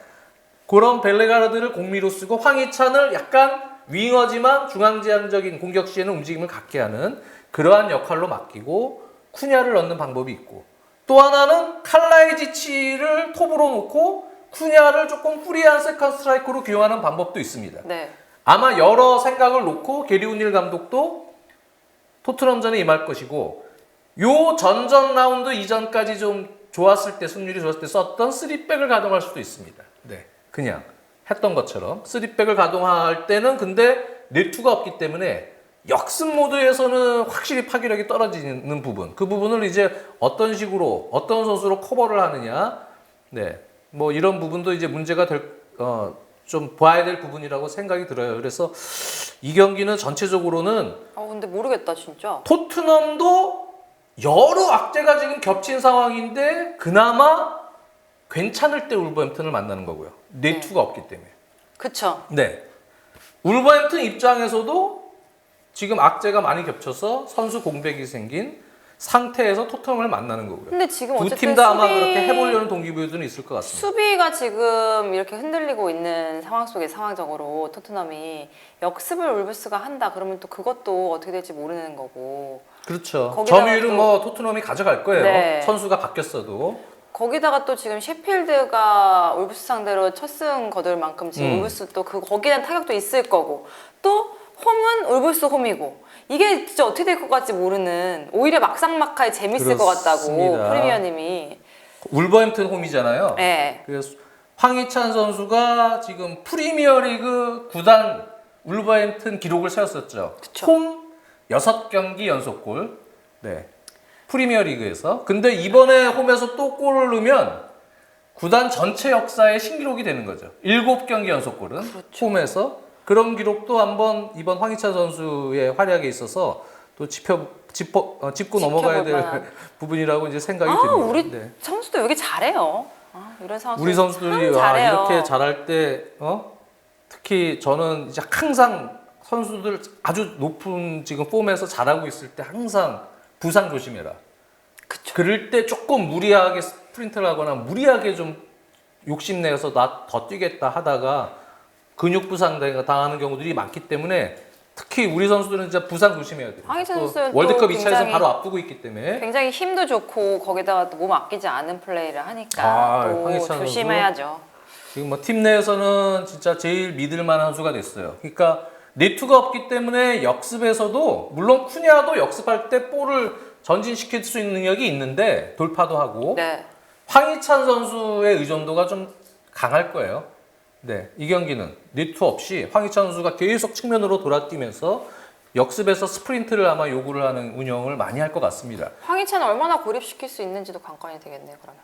B: 그런 벨레가르드를 공미로 쓰고 황희찬을 약간 윙어지만 중앙지향적인 공격 시에는 움직임을 갖게 하는 그러한 역할로 맡기고 쿠냐를 넣는 방법이 있고 또 하나는 칼라이지치를 톱으로 놓고 쿠냐를 조금 프리한 세컨 스트라이커로 기용하는 방법도 있습니다.
A: 네.
B: 아마 여러 생각을 놓고 게리 오닐 감독도 토트넘전에 임할 것이고 요 전전 라운드 이전까지 좀 좋았을 때 승률이 좋았을 때 썼던 3백을 가동할 수도 있습니다. 네, 그냥 했던 것처럼 3백을 가동할 때는 근데 네투가 없기 때문에 역습 모드에서는 확실히 파괴력이 떨어지는 부분 그 부분을 이제 어떤 식으로 어떤 선수로 커버를 하느냐 네, 뭐 이런 부분도 이제 문제가 좀 봐야 될 부분이라고 생각이 들어요. 그래서 이 경기는 전체적으로는
A: 근데 모르겠다 진짜.
B: 토트넘도 여러 악재가 지금 겹친 상황인데 그나마 괜찮을 때 울버햄튼을 만나는 거고요. 네투가 없기 때문에.
A: 그쵸.
B: 네. 울버햄튼 입장에서도 지금 악재가 많이 겹쳐서 선수 공백이 생긴 상태에서 토트넘을 만나는 거고요.
A: 근데 지금
B: 두
A: 어쨌든
B: 팀 다 아마 그렇게 해보려는 동기부여도 있을 것 같습니다.
A: 수비가 지금 이렇게 흔들리고 있는 상황 속에 상황적으로 토트넘이 역습을 울브스가 한다 그러면 또 그것도 어떻게 될지 모르는 거고
B: 그렇죠.
A: 거기다가
B: 점유율은
A: 또-
B: 뭐 토트넘이 가져갈 거예요.
A: 네.
B: 선수가 바뀌었어도.
A: 거기다가 또 지금 셰필드가 울브스 상대로 첫 승 거둘 만큼 지금 울브스 또 거기에 대한 타격도 있을 거고 또 홈은 울브스 홈이고 이게 진짜 어떻게 될 것 같지 모르는 오히려 막상막하에 재밌을 것 같다고
B: 그렇습니다.
A: 프리미어님이
B: 울버햄튼 홈이잖아요.
A: 네.
B: 그래서 황희찬 선수가 지금 프리미어리그 구단 울버햄튼 기록을 세웠었죠.
A: 그쵸.
B: 홈 6경기 연속골. 네. 프리미어리그에서. 근데 이번에 홈에서 또 골을 넣으면 구단 전체 역사의 신기록이 되는 거죠. 7경기 연속골은
A: 그렇죠.
B: 홈에서 그런 기록도 한번 이번 황희찬 선수의 활약에 있어서 또 짚고 넘어가야 될
A: 만한.
B: 부분이라고 이제 생각이 듭니다.
A: 우리
B: 네.
A: 선수도 여기 잘해요. 이런 상황
B: 우리
A: 속에서
B: 선수들이
A: 참 잘해요.
B: 이렇게 잘할 때 특히 저는 이제 항상 선수들 아주 높은 지금 폼에서 잘하고 있을 때 항상 부상 조심해라.
A: 그쵸.
B: 그럴 때 조금 무리하게 스프린트를 하거나 무리하게 좀 욕심내서 나 더 뛰겠다 하다가 근육 부상 당하는 경우들이 많기 때문에 특히 우리 선수들은 진짜 부상 조심해야 돼요.
A: 황희찬
B: 또
A: 선수는
B: 월드컵
A: 또
B: 2차에서
A: 굉장히
B: 바로 앞두고 있기 때문에
A: 굉장히 힘도 좋고 거기다가 또 몸 아끼지 않은 플레이를 하니까 또
B: 황희찬 선수.
A: 조심해야죠.
B: 지금 뭐 팀 내에서는 진짜 제일 믿을 만한 선수가 됐어요. 그러니까 네트가 없기 때문에 역습에서도 물론 쿠냐도 역습할 때 볼을 전진시킬 수 있는 능력이 있는데 돌파도 하고
A: 네.
B: 황희찬 선수의 의존도가 좀 강할 거예요. 네, 이 경기는 네트 없이 황희찬 선수가 계속 측면으로 돌아뛰면서 역습에서 스프린트를 아마 요구를 하는 운영을 많이 할 것 같습니다.
A: 황희찬을 얼마나 고립시킬 수 있는지도 관건이 되겠네요. 그러면.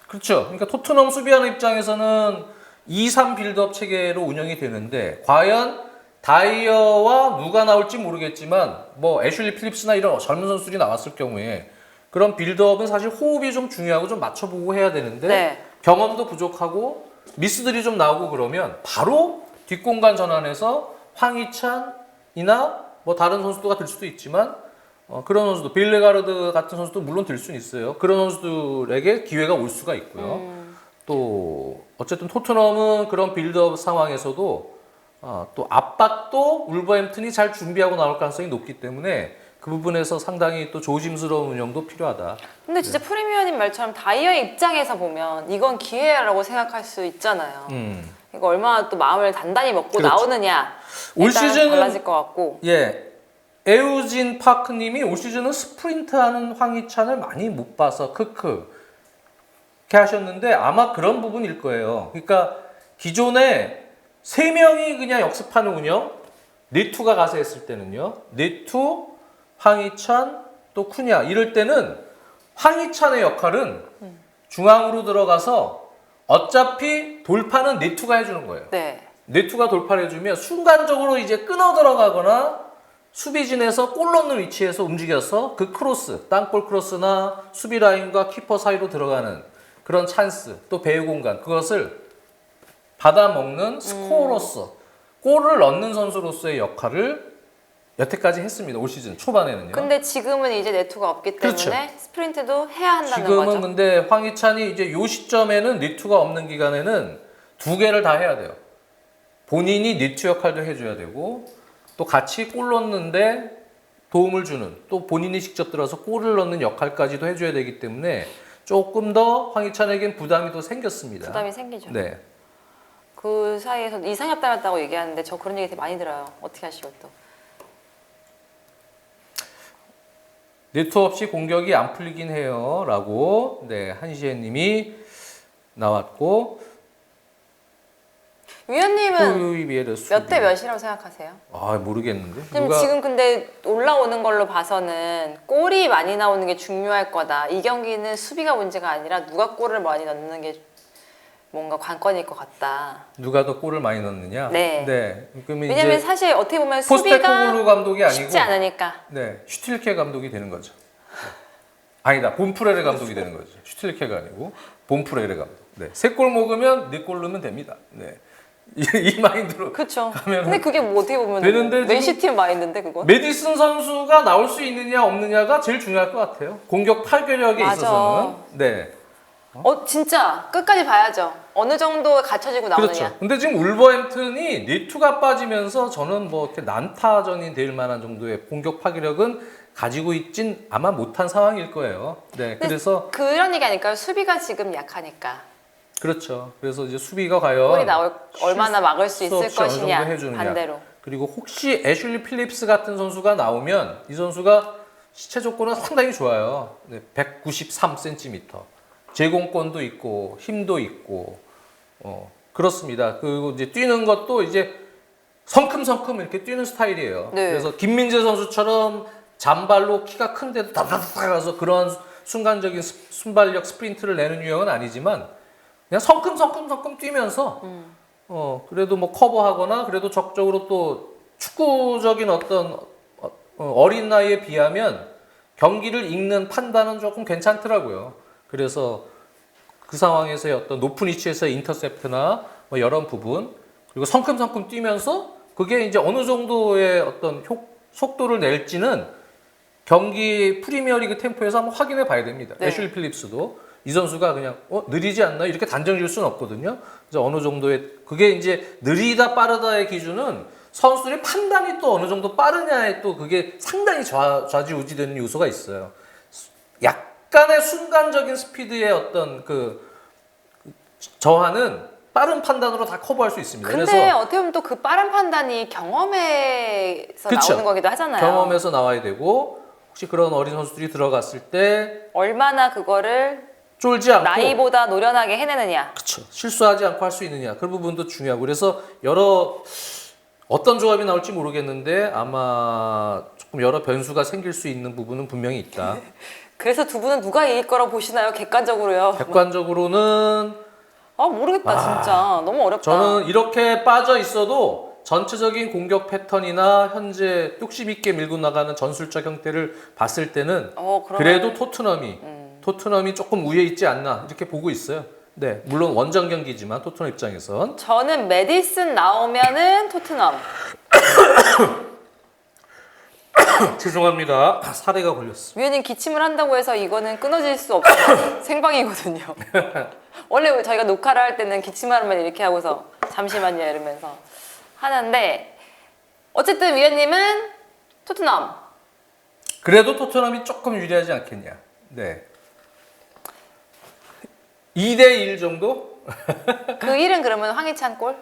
B: 그렇죠. 그러니까 토트넘 수비하는 입장에서는 2-3 빌드업 체계로 운영이 되는데 과연 다이어와 누가 나올지 모르겠지만 뭐 애슐리 필립스나 이런 젊은 선수들이 나왔을 경우에 그런 빌드업은 사실 호흡이 좀 중요하고 좀 맞춰보고 해야 되는데
A: 네.
B: 경험도 부족하고 미스들이 좀 나오고 그러면 바로 뒷공간 전환해서 황희찬이나 뭐 다른 선수가 될 수도 있지만 그런 선수도 빌레가르드 같은 선수도 물론 될 수는 있어요. 그런 선수들에게 기회가 올 수가 있고요. 또 어쨌든 토트넘은 그런 빌드업 상황에서도 또 압박도 울버햄튼이 잘 준비하고 나올 가능성이 높기 때문에 그 부분에서 상당히 또 조심스러운 운영도 필요하다.
A: 근데 진짜 프리미어님 말처럼 다이어의 입장에서 보면 이건 기회라고 생각할 수 있잖아요. 이거 얼마나 또 마음을 단단히 먹고
B: 그렇죠.
A: 나오느냐
B: 올
A: 일단
B: 시즌은
A: 달라질 것 같고.
B: 예, 에우진 파크님이 올 시즌은 스프린트하는 황희찬을 많이 못 봐서 크크 이렇게 하셨는데 아마 그런 부분일 거예요. 그러니까 기존에 3명이 그냥 역습하는 운영, 네투가 가서 했을 때는요. 네투, 황희찬, 또 쿠냐 이럴 때는 황희찬의 역할은 중앙으로 들어가서 어차피 돌파는 네투가 해주는 거예요.
A: 네.
B: 네투가 돌파를 해주면 순간적으로 이제 끊어 들어가거나 수비진에서 골 넣는 위치에서 움직여서 그 크로스, 땅볼 크로스나 수비 라인과 키퍼 사이로 들어가는 그런 찬스, 또 배우 공간 그것을 받아먹는 스코어로서 골을 넣는 선수로서의 역할을 여태까지 했습니다. 올 시즌 초반에는요.
A: 근데 지금은 이제 네투가 없기 때문에
B: 그렇죠.
A: 스프린트도 해야 한다는
B: 지금은
A: 거죠.
B: 근데 황희찬이 이제 요 시점에는 네투가 없는 기간에는 2개를 다 해야 돼요. 본인이 네투 역할도 해줘야 되고 또 같이 골 넣는데 도움을 주는 또 본인이 직접 들어서 골을 넣는 역할까지도 해줘야 되기 때문에 조금 더 황희찬에겐 부담이 더 생겼습니다.
A: 부담이 생기죠.
B: 네.
A: 그 사이에서 이상엽 닮았다고 얘기하는데 저 그런 얘기 되게 많이 들어요. 어떻게 하시고 또.
B: 네트 없이 공격이 안 풀리긴 해요. 라고 네, 한시혜 님이 나왔고
A: 위원님은 몇 대
B: 몇?
A: 몇이라고 생각하세요?
B: 아 모르겠는데.
A: 지금, 지금 근데 올라오는 걸로 봐서는 골이 많이 나오는 게 중요할 거다. 이 경기는 수비가 문제가 아니라 누가 골을 많이 넣는 게 뭔가 관건일 것 같다.
B: 누가 더 골을 많이 넣느냐?
A: 네.
B: 그러면
A: 왜냐면
B: 이제
A: 사실 어떻게 보면
B: 포스테코글루
A: 수비가
B: 감독이 아니고
A: 쉽지 않으니까.
B: 네, 슈틸케 감독이 되는 거죠. 네. 아니다, 본프레레 감독이 되는 거죠. 슈틸케가 아니고 본프레레 감독. 네, 3골 먹으면 4골 넣으면 됩니다. 네, 이 마인드로
A: 그렇죠.
B: 가면은
A: 근데 그게 뭐 어떻게 보면
B: 되는데
A: 맨시티 마인드인데 그건.
B: 메디슨 선수가 나올 수 있느냐 없느냐가 제일 중요할 것 같아요. 공격 파괴력에
A: 맞아.
B: 있어서는. 네.
A: 진짜 끝까지 봐야죠. 어느 정도 갖춰지고 나오느냐.
B: 그렇죠. 근데 지금 울버햄튼이 네투가 빠지면서 저는 뭐 이렇게 난타전이 될 만한 정도의 공격 파괴력은 가지고 있진 아마 못한 상황일 거예요. 네. 그래서
A: 그런 얘기 아닐까요? 수비가 지금 약하니까.
B: 그렇죠. 그래서 이제 수비가 과연
A: 골이 나올 얼마나 막을 수 있을
B: 없이 어느
A: 것이냐.
B: 정도 해주느냐.
A: 반대로.
B: 그리고 혹시 애슐리 필립스 같은 선수가 나오면 이 선수가 시체 조건은 상당히 좋아요. 네, 193cm. 제공권도 있고 힘도 있고 그렇습니다. 그리고 이제 뛰는 것도 이제 성큼성큼 이렇게 뛰는 스타일이에요.
A: 네.
B: 그래서 김민재 선수처럼 잔발로 키가 큰데도 다다닥 가서 그런 순간적인 순발력 스프린트를 내는 유형은 아니지만 그냥 성큼성큼 뛰면서 그래도 뭐 커버하거나 그래도 적극적으로 또 축구적인 어떤 어린 나이에 비하면 경기를 읽는 판단은 조금 괜찮더라고요. 그래서 그 상황에서의 어떤 높은 위치에서의 인터셉트나 뭐 이런 부분 그리고 성큼성큼 뛰면서 그게 이제 어느 정도의 어떤 속도를 낼지는 경기 프리미어리그 템포에서 한번 확인해 봐야 됩니다.
A: 네.
B: 애슐리 필립스도 이 선수가 그냥 느리지 않나 이렇게 단정 지을 수는 없거든요. 그래서 어느 정도의 그게 이제 느리다 빠르다의 기준은 선수들의 판단이 또 어느 정도 빠르냐에 또 그게 상당히 좌지우지되는 요소가 있어요. 약간의 순간적인 스피드의 어떤 그 저하는 빠른 판단으로 다 커버할 수 있습니다.
A: 근데
B: 그래서
A: 어떻게 보면 또 그 빠른 판단이 경험에서
B: 그쵸.
A: 나오는 거기도 하잖아요.
B: 경험에서 나와야 되고 혹시 그런 어린 선수들이 들어갔을 때
A: 얼마나 그거를
B: 쫄지 않고
A: 나이보다 노련하게 해내느냐.
B: 그쵸. 실수하지 않고 할 수 있느냐 그 부분도 중요하고 그래서 어떤 조합이 나올지 모르겠는데 아마 조금 여러 변수가 생길 수 있는 부분은 분명히 있다.
A: 그래서 두 분은 누가 이길 거라고 보시나요? 객관적으로요?
B: 객관적으로는
A: 모르겠다 진짜. 너무 어렵다.
B: 저는 이렇게 빠져 있어도 전체적인 공격 패턴이나 현재 뚝심 있게 밀고 나가는 전술적 형태를 봤을 때는
A: 그러면-
B: 그래도 토트넘이 조금 우위에 있지 않나 이렇게 보고 있어요. 네, 물론 원정 경기지만 토트넘 입장에선
A: 저는 메디슨 나오면은 토트넘.
B: 죄송합니다. 사례가 걸렸어.
A: 위원님 기침을 한다고 해서 이거는 끊어질 수 없어요. 생방이거든요. 원래 저희가 녹화를 할 때는 기침하면 이렇게 하고서 잠시만요 이러면서 하는데 어쨌든 위원님은 토트넘.
B: 그래도 토트넘이 조금 유리하지 않겠냐. 네. 2대1 정도?
A: 그 일은 그러면 황희찬 골?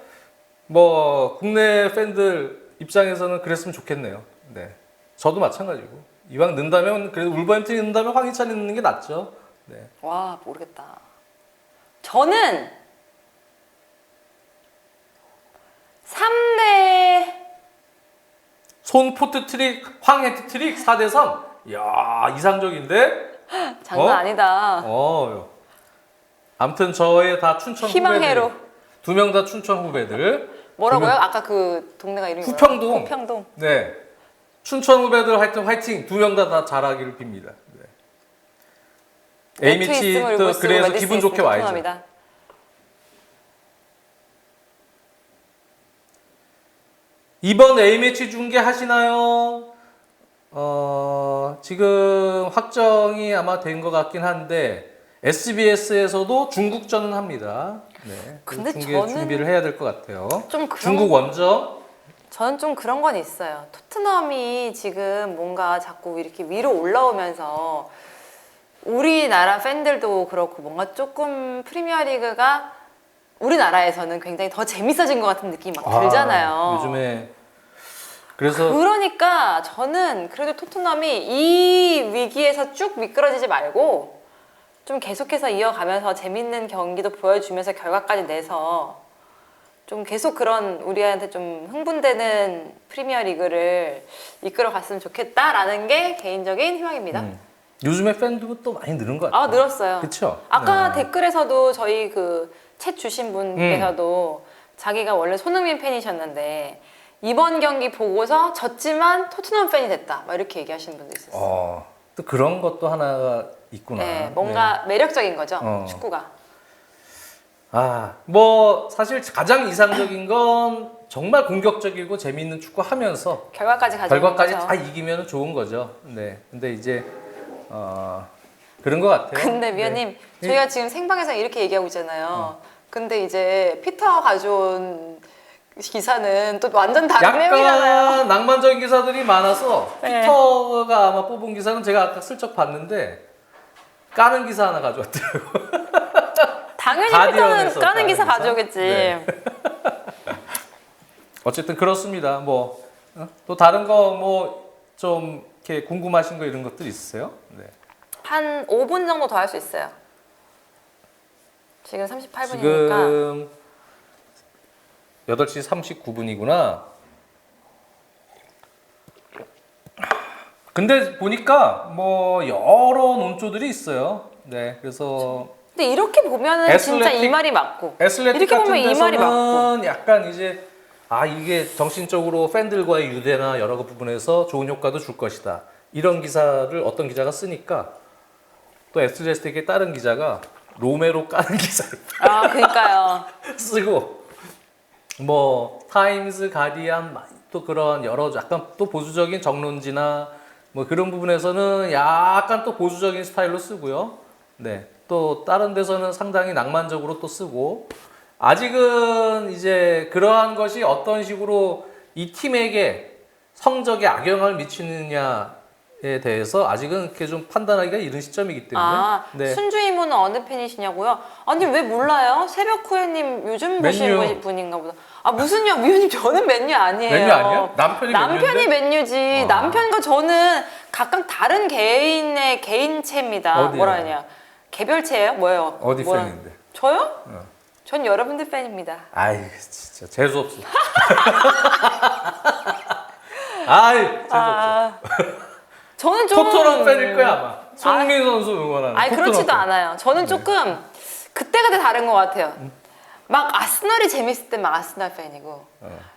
B: 뭐 국내 팬들 입장에서는 그랬으면 좋겠네요. 네. 저도 마찬가지고 이왕 넣는다면 그래도 울버햄튼이 넣는다면 황희찬이 넣는 게 낫죠. 네.
A: 와 모르겠다. 저는 3대
B: 손포트 트릭, 황헤트 트릭 4대3. 이야 이상적인데?
A: 장난 아니다.
B: 아무튼 저의 다 춘천
A: 희망회로.
B: 후배들. 2명 다 춘천 후배들.
A: 뭐라고요? 아까 그 동네가 이름이
B: 후평동.
A: 뭐라고요? 후평동.
B: 네. 춘천 후배들 하여튼 화이팅. 2명 다 잘하기를 빕니다. 네. A매치 또 그래서 기분 좋게 와야죠.
A: 토트넘이다.
B: 이번 A매치 중계 하시나요? 지금 확정이 아마 된 것 같긴 한데 SBS에서도 중국전은 합니다. 네.
A: 근데
B: 중계
A: 저는
B: 준비를 해야 될 것 같아요.
A: 좀 그런
B: 중국 원정.
A: 저는 좀 그런 건 있어요. 토트넘이 지금 뭔가 자꾸 이렇게 위로 올라오면서 우리나라 팬들도 그렇고 뭔가 조금 프리미어리그가 우리나라에서는 굉장히 더 재밌어진 것 같은 느낌이 막 들잖아요.
B: 요즘에 그래서
A: 그러니까 저는 그래도 토트넘이 이 위기에서 쭉 미끄러지지 말고 좀 계속해서 이어가면서 재밌는 경기도 보여주면서 결과까지 내서 좀 계속 그런 우리한테 좀 흥분되는 프리미어리그를 이끌어 갔으면 좋겠다라는 게 개인적인 희망입니다.
B: 요즘에 팬도 또 많이 늘은 것 같아요.
A: 아 늘었어요.
B: 그렇죠.
A: 아까 댓글에서도 저희 그 챗 주신 분께서도 자기가 원래 손흥민 팬이셨는데 이번 경기 보고서 졌지만 토트넘 팬이 됐다. 막 이렇게 얘기하시는 분도 있었어요.
B: 또 그런 것도 하나가 있구나.
A: 네, 뭔가 매력적인 거죠. 축구가.
B: 뭐 사실 가장 이상적인 건 정말 공격적이고 재미있는 축구 하면서
A: 결과까지 가져오는
B: 결과까지
A: 거죠.
B: 다 이기면 좋은 거죠. 네. 근데 이제 그런 것 같아요.
A: 근데 위원님
B: 네.
A: 저희가 지금 생방에서 이렇게 얘기하고 있잖아요. 근데 이제 피터 가져온 기사는 또 완전 다른 내용이잖아요.
B: 약간 낭만적인 기사들이 많아서
A: 네.
B: 피터가 아마 뽑은 기사는 제가 아까 슬쩍 봤는데 까는 기사 하나 가져왔더라고요.
A: 당연히 피터는
B: 가디언에서
A: 까는 기사
B: 기사?
A: 가져오겠지.
B: 네. 어쨌든 그렇습니다. 뭐 또 다른 거 뭐 좀 이렇게 궁금하신 거 이런 것들 있으세요? 네.
A: 한 5분 정도 더 할 수 있어요. 지금 38분이니까.
B: 지금 8시 39분이구나. 근데 보니까 뭐 여러 논조들이 있어요. 네, 그래서
A: 근데 이렇게 보면은 진짜 이 말이 맞고
B: 애슬레틱
A: 이렇게
B: 같은
A: 보면 이 말이 맞고
B: 데서는 약간 이제 이게 정신적으로 팬들과의 유대나 여러 부분에서 좋은 효과도 줄 것이다. 이런 기사를 어떤 기자가 쓰니까 또 애슬레틱의 다른 기자가 로메로 까는 기사를
A: 그러니까요.
B: 쓰고 뭐 타임스, 가디안 또 그런 여러 약간 또 보수적인 정론지나 뭐 그런 부분에서는 약간 또 보수적인 스타일로 쓰고요. 네. 또 다른 데서는 상당히 낭만적으로 또 쓰고 아직은 이제 그러한 것이 어떤 식으로 이 팀에게 성적에 악영향을 미치느냐에 대해서 아직은 그렇게 좀 판단하기가 이른 시점이기 때문에
A: 아,
B: 네.
A: 순주이모는 어느 팬이시냐고요? 아니 왜 몰라요? 새벽후회님 요즘 보시는
B: 맨유.
A: 분인가 보다. 아 무슨요? 위원님 저는 맨유 아니에요.
B: 맨유 아니야? 남편이
A: 남편이
B: 맨유인데?
A: 맨유지. 남편과 저는 각각 다른 개인의 개인체입니다.
B: 어디요?
A: 뭐라 하냐? 개별체예요? 뭐예요?
B: 어디
A: 뭐라-
B: 팬인데?
A: 저요? 전 여러분들 팬입니다.
B: 아이 진짜 재수 없어. 아이 재수 없어.
A: 아, 저는 좀
B: 토트넘 팬일 거야 아마. 손흥민 선수 응원하는.
A: 아니
B: 토트넘
A: 그렇지도
B: 팬.
A: 않아요. 저는 조금 그때그때 다른 것 같아요. 막 아스널이 재밌을 때 막 아스널 팬이고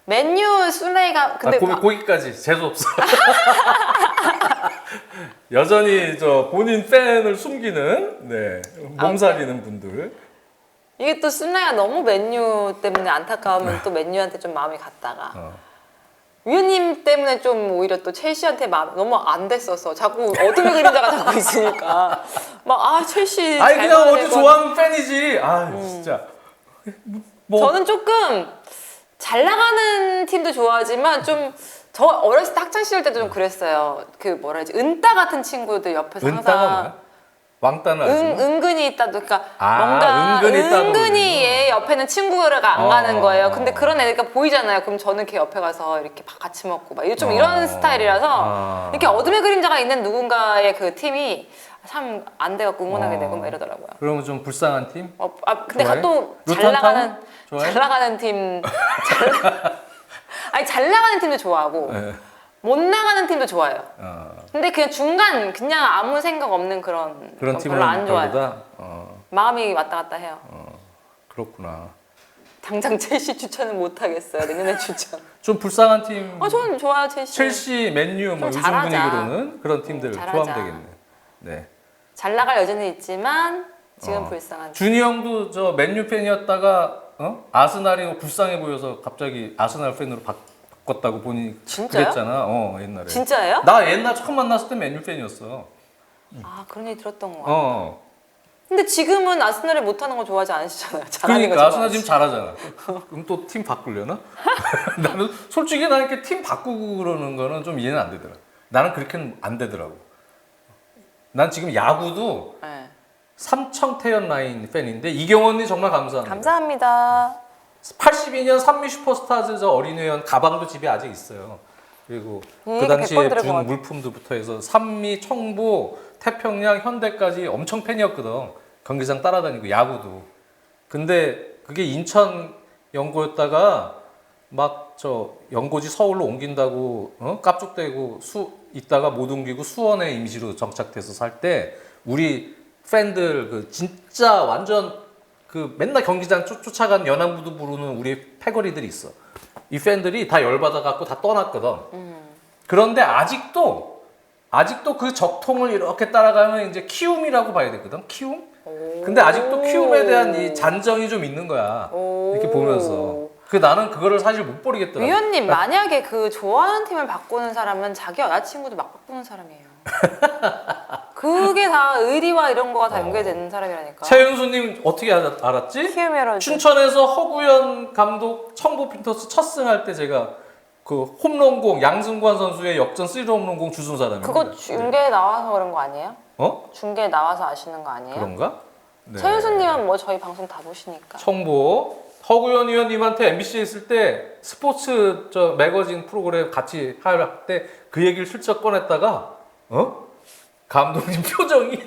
A: 맨유 순레이가 근데 막-
B: 거기까지 재수 없어. 여전히 저 본인 팬을 숨기는 네 몸살이는 분들.
A: 이게 또 순레이가 너무 맨유 때문에 안타까우면 또 맨유한테 좀 마음이 갔다가 위원님 때문에 좀 오히려 또 첼시한테 마음 너무 안 됐어서 자꾸 어둠의 그림자가 자꾸 있으니까 막 아 첼시
B: 아니
A: 잘
B: 그냥
A: 봐야
B: 어디
A: 되고.
B: 좋아하는 팬이지. 아 진짜. 뭐
A: 저는 조금 잘 나가는 팀도 좋아하지만 좀 저 어렸을 때 학창 시절 때도 좀 그랬어요. 그 뭐라 해야지 은따 같은 친구들 옆에서
B: 은따가
A: 항상
B: 뭐야? 왕따는 알지?
A: 은근히 있다도 그러니까
B: 아,
A: 뭔가
B: 은근히 있다도
A: 은근히 얘 옆에는 친구가 안
B: 어,
A: 가는 거예요.
B: 어,
A: 근데
B: 어.
A: 그런 애가 보이잖아요. 그럼 저는 걔 옆에 가서 이렇게 밥 같이 먹고 막 좀 이런 스타일이라서
B: 아.
A: 이렇게 어둠의 그림자가 있는 누군가의 그 팀이 참 안 돼갖고 응원하게 되고 막 이러더라고요.
B: 그러면 좀 불쌍한 팀?
A: 근데
B: 좋아해?
A: 또 잘
B: 루턴
A: 나가는
B: 타운? 좋아해?
A: 잘 나가는 팀 아니 잘 나가는 팀도 좋아하고
B: 네.
A: 못 나가는 팀도 좋아해요.
B: 어,
A: 근데 그냥 중간 그냥 아무 생각 없는 그런
B: 그런 팀은
A: 별로 안 좋아요.
B: 별로다?
A: 마음이 왔다 갔다 해요.
B: 그렇구나.
A: 당장 첼시 추천은 못 하겠어요. 내년에 추천.
B: 좀 불쌍한 팀.
A: 저는 좋아요 첼시.
B: 첼시, 맨유 뭐 요즘
A: 잘하자.
B: 분위기로는 그런 팀들
A: 잘하자.
B: 좋아하면 되겠네. 네.
A: 잘 나갈 여지는 있지만 지금 불쌍한.
B: 준이 형도 저 맨유 팬이었다가 아스날이 불쌍해 보여서 갑자기 아스날 팬으로 바꿨다고 본인이
A: 진짜요?
B: 그랬잖아. 옛날에.
A: 진짜예요?
B: 나 옛날 처음 만났을 때 맨유 팬이었어.
A: 아 그런 얘기 들었던 거 같아요.
B: 어.
A: 근데 지금은 아스날이 못하는 거 좋아하지 않으시잖아요. 잘하는 거
B: 그러니까 아스날
A: 좋아하지.
B: 지금 잘하잖아. 그럼 또 팀 바꾸려나? 나는 솔직히 나는 이렇게 팀 바꾸고 그러는 거는 좀 이해는 안 되더라. 나는 그렇게는 안 되더라고. 난 지금 야구도
A: 네.
B: 삼청태연 라인 팬인데 이경원이 정말 감사합니다.
A: 감사합니다.
B: 82년 산미 슈퍼스타즈 저 어린이회원 가방도 집에 아직 있어요. 그리고 그
A: 얘기
B: 당시에
A: 100번 들은 것
B: 준
A: 같아.
B: 물품들부터 해서 산미, 청보, 태평양, 현대까지 엄청 팬이었거든. 경기장 따라다니고 야구도. 근데 그게 인천 연고였다가 막 저 연고지 서울로 옮긴다고 깝죽대고 있다가 못 옮기고 수원에 임시로 정착돼서 살 때 우리 팬들 그 진짜 완전 그 맨날 경기장 쫓아간 연안부두 부르는 우리 패거리들이 있어. 이 팬들이 다 열받아 갖고 다 떠났거든. 그런데 아직도 그 적통을 이렇게 따라가면 이제 키움이라고 봐야 되거든. 키움? 근데 아직도 키움에 대한 이 잔정이 좀 있는 거야. 이렇게 보면서. 나는 그거를 사실 못 버리겠더라고.
A: 위원님 만약에 그 좋아하는 팀을 바꾸는 사람은 자기 여자친구도 막 바꾸는 사람이에요. 그게 다 의리와 이런 거가 다 연결되는 사람이라니까.
B: 최윤수님 어떻게 알았지?
A: 키우메로
B: 춘천에서 허구현 감독 청보 핀터스 첫 승할 때 제가 그 홈런공 양승관 선수의 역전 3런 홈런공 주순 사람이에요.
A: 그거 중계에 나와서 그런 거 아니에요? 중계에 나와서 아시는 거 아니에요?
B: 그런가? 네.
A: 최윤수님은 뭐 저희 방송 다 보시니까.
B: 청보 허구현 위원님한테 MBC에 있을 때 스포츠 저 매거진 프로그램 같이 할 때 그 얘기를 슬쩍 꺼냈다가 감독님 표정이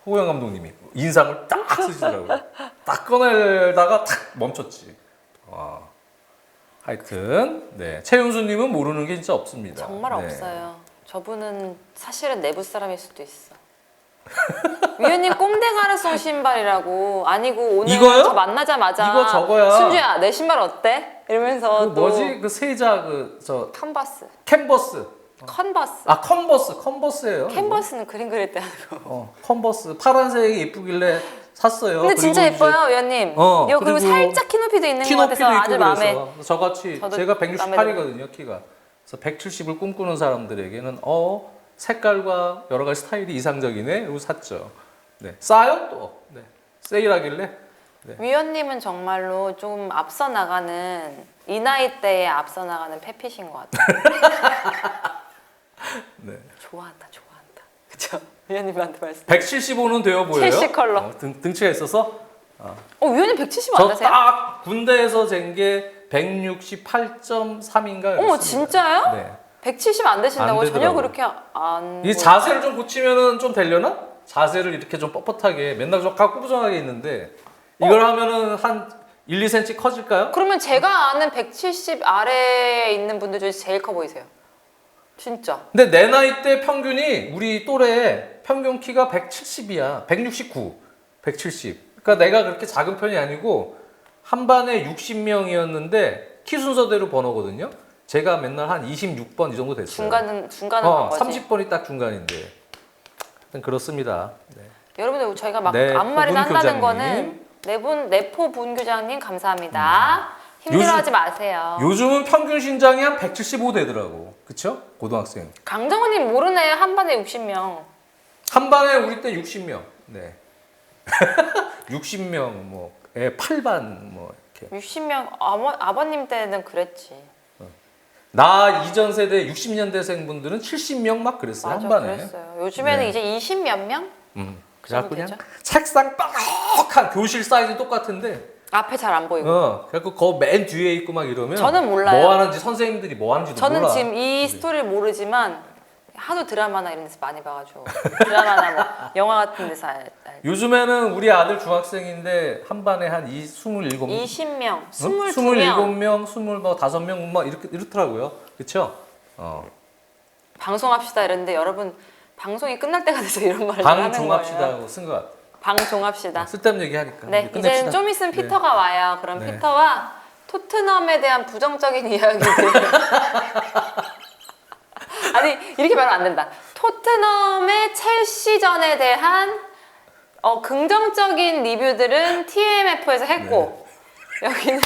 B: 허구현 감독님이 인상을 딱 쓰시더라고요. 딱 꺼내다가 탁 멈췄지. 와. 하여튼 네 최윤수님은 모르는 게 진짜 없습니다.
A: 정말
B: 네.
A: 없어요. 저분은 사실은 내부 사람일 수도 있어. 위원님 꼼대 가르송 신발이라고 아니고 오늘
B: 이거요?
A: 저 만나자마자
B: 이거 저거야.
A: 순주야 내 신발 어때? 이러면서
B: 그
A: 또
B: 뭐지 그 세자 그 저
A: 캔버스
B: 캔버스
A: 컨버스
B: 컨버스예요.
A: 캔버스는 그림 그릴 때 하는 거.
B: 컨버스 파란색이 예쁘길래 샀어요.
A: 근데 진짜
B: 그리고 이제
A: 예뻐요 위원님. 이거 그리고
B: 그리고
A: 살짝 키높이도 있는 것
B: 키높이도
A: 같아서
B: 있고
A: 아주 마음에.
B: 그래서 저같이
A: 저도
B: 제가
A: 마음에
B: 168이거든요 키가. 그래서 170을 꿈꾸는 사람들에게는 색깔과 여러 가지 스타일이 이상적이네. 이러고 샀죠. 네. 싸요 또. 네. 세일하길래. 네.
A: 위원님은 정말로 좀 앞서 나가는 이 나이대에 앞서 나가는 패핏인 것 같아요.
B: 네.
A: 좋아한다. 그쵸? 위원님한테 말씀.
B: 175는 되어 보여요.
A: 첼시 컬러.
B: 등치가 있어서.
A: 위원님 170 안
B: 저
A: 되세요?
B: 딱 군대에서 잰 게 168.3인가요?
A: 어머 진짜요?
B: 네.
A: 170 안 되신다고
B: 안
A: 전혀
B: 되더라고요.
A: 그렇게 안.
B: 이 자세를 좀 고치면은 좀 되려나? 자세를 이렇게 좀 뻣뻣하게 맨날 좀 꾸부정하게 있는데 이걸 하면은 한 1, 2cm 커질까요?
A: 그러면 제가 아는 170 아래에 있는 분들 중에 제일 커 보이세요. 진짜.
B: 근데 내 나이 때 평균이 우리 또래 평균 키가 170이야. 169, 170. 그러니까 내가 그렇게 작은 편이 아니고 한 반에 60명이었는데 키 순서대로 번호거든요. 제가 맨날 한 26번 이 정도 됐어요.
A: 중간은 간 거지.
B: 30번이 딱 중간인데. 하여튼 그렇습니다. 네.
A: 여러분들 저희가 막
B: 네,
A: 아무 말이나
B: 포분
A: 한다는
B: 교장님.
A: 거는 내포 분교장님 감사합니다. 힘들어하지 마세요.
B: 요즘은 평균 신장이 한 175 되더라고. 그쵸? 고등학생.
A: 강정호님 모르네요. 한 반에 60명.
B: 한 반에 우리 때 60명. 네. 60명, 뭐, 8반, 뭐, 이렇게.
A: 60명 아버님 때는 그랬지.
B: 나 이전 세대 60년대생 분들은 70명 막 그랬어요.
A: 맞아,
B: 한 반에.
A: 그랬어요. 요즘에는
B: 네.
A: 이제 20 몇 명?
B: 그래갖고
A: 정도
B: 그냥
A: 되죠?
B: 책상 빡빡한 교실 사이즈 똑같은데,
A: 앞에 잘 안 보이고.
B: 그래갖고 거 맨 뒤에 있고 막 이러면.
A: 저는 몰라요.
B: 뭐 하는지, 선생님들이 뭐 하는지도
A: 저는
B: 몰라.
A: 지금 이 스토리를 모르지만 하도 드라마나 이런 데서 많이 봐가지고 드라마나 뭐 영화 같은 데서 알죠.
B: 요즘에는 우리 아들 중학생인데 한 반에 한 27명.
A: 20명,
B: 27명,
A: 22명
B: 25명 막 이렇더라고요. 그쵸?
A: 방송합시다 이랬는데 여러분 방송이 끝날 때가 돼서 이런 말을 하는
B: 방종합시다
A: 거예요.
B: 하고 쓴 것 같아.
A: 방종합시다.
B: 쓸데없는 얘기 하니까.
A: 네,
B: 이제 끝냅시다.
A: 이제는 좀 있으면
B: 네.
A: 피터가 와요. 그럼
B: 네.
A: 피터와 토트넘에 대한 부정적인 이야기들. 아니 이렇게 말하면 안 된다. 토트넘의 첼시전에 대한 긍정적인 리뷰들은 TMF에서 했고 여기는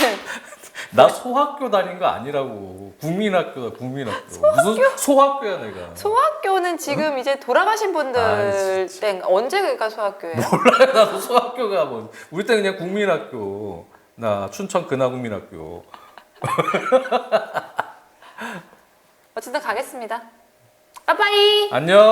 B: 나 소학교 다닌 거 아니라고. 국민학교다, 국민학교. 무슨 소학교야, 내가.
A: 소학교는 지금 이제 돌아가신 분들
B: 아,
A: 때 언제가 소학교예요?
B: 몰라요, 나도 소학교가 뭐. 우리 때 그냥 국민학교. 나 춘천 근하국민학교.
A: 어쨌든 가겠습니다. 빠빠이.
B: 안녕.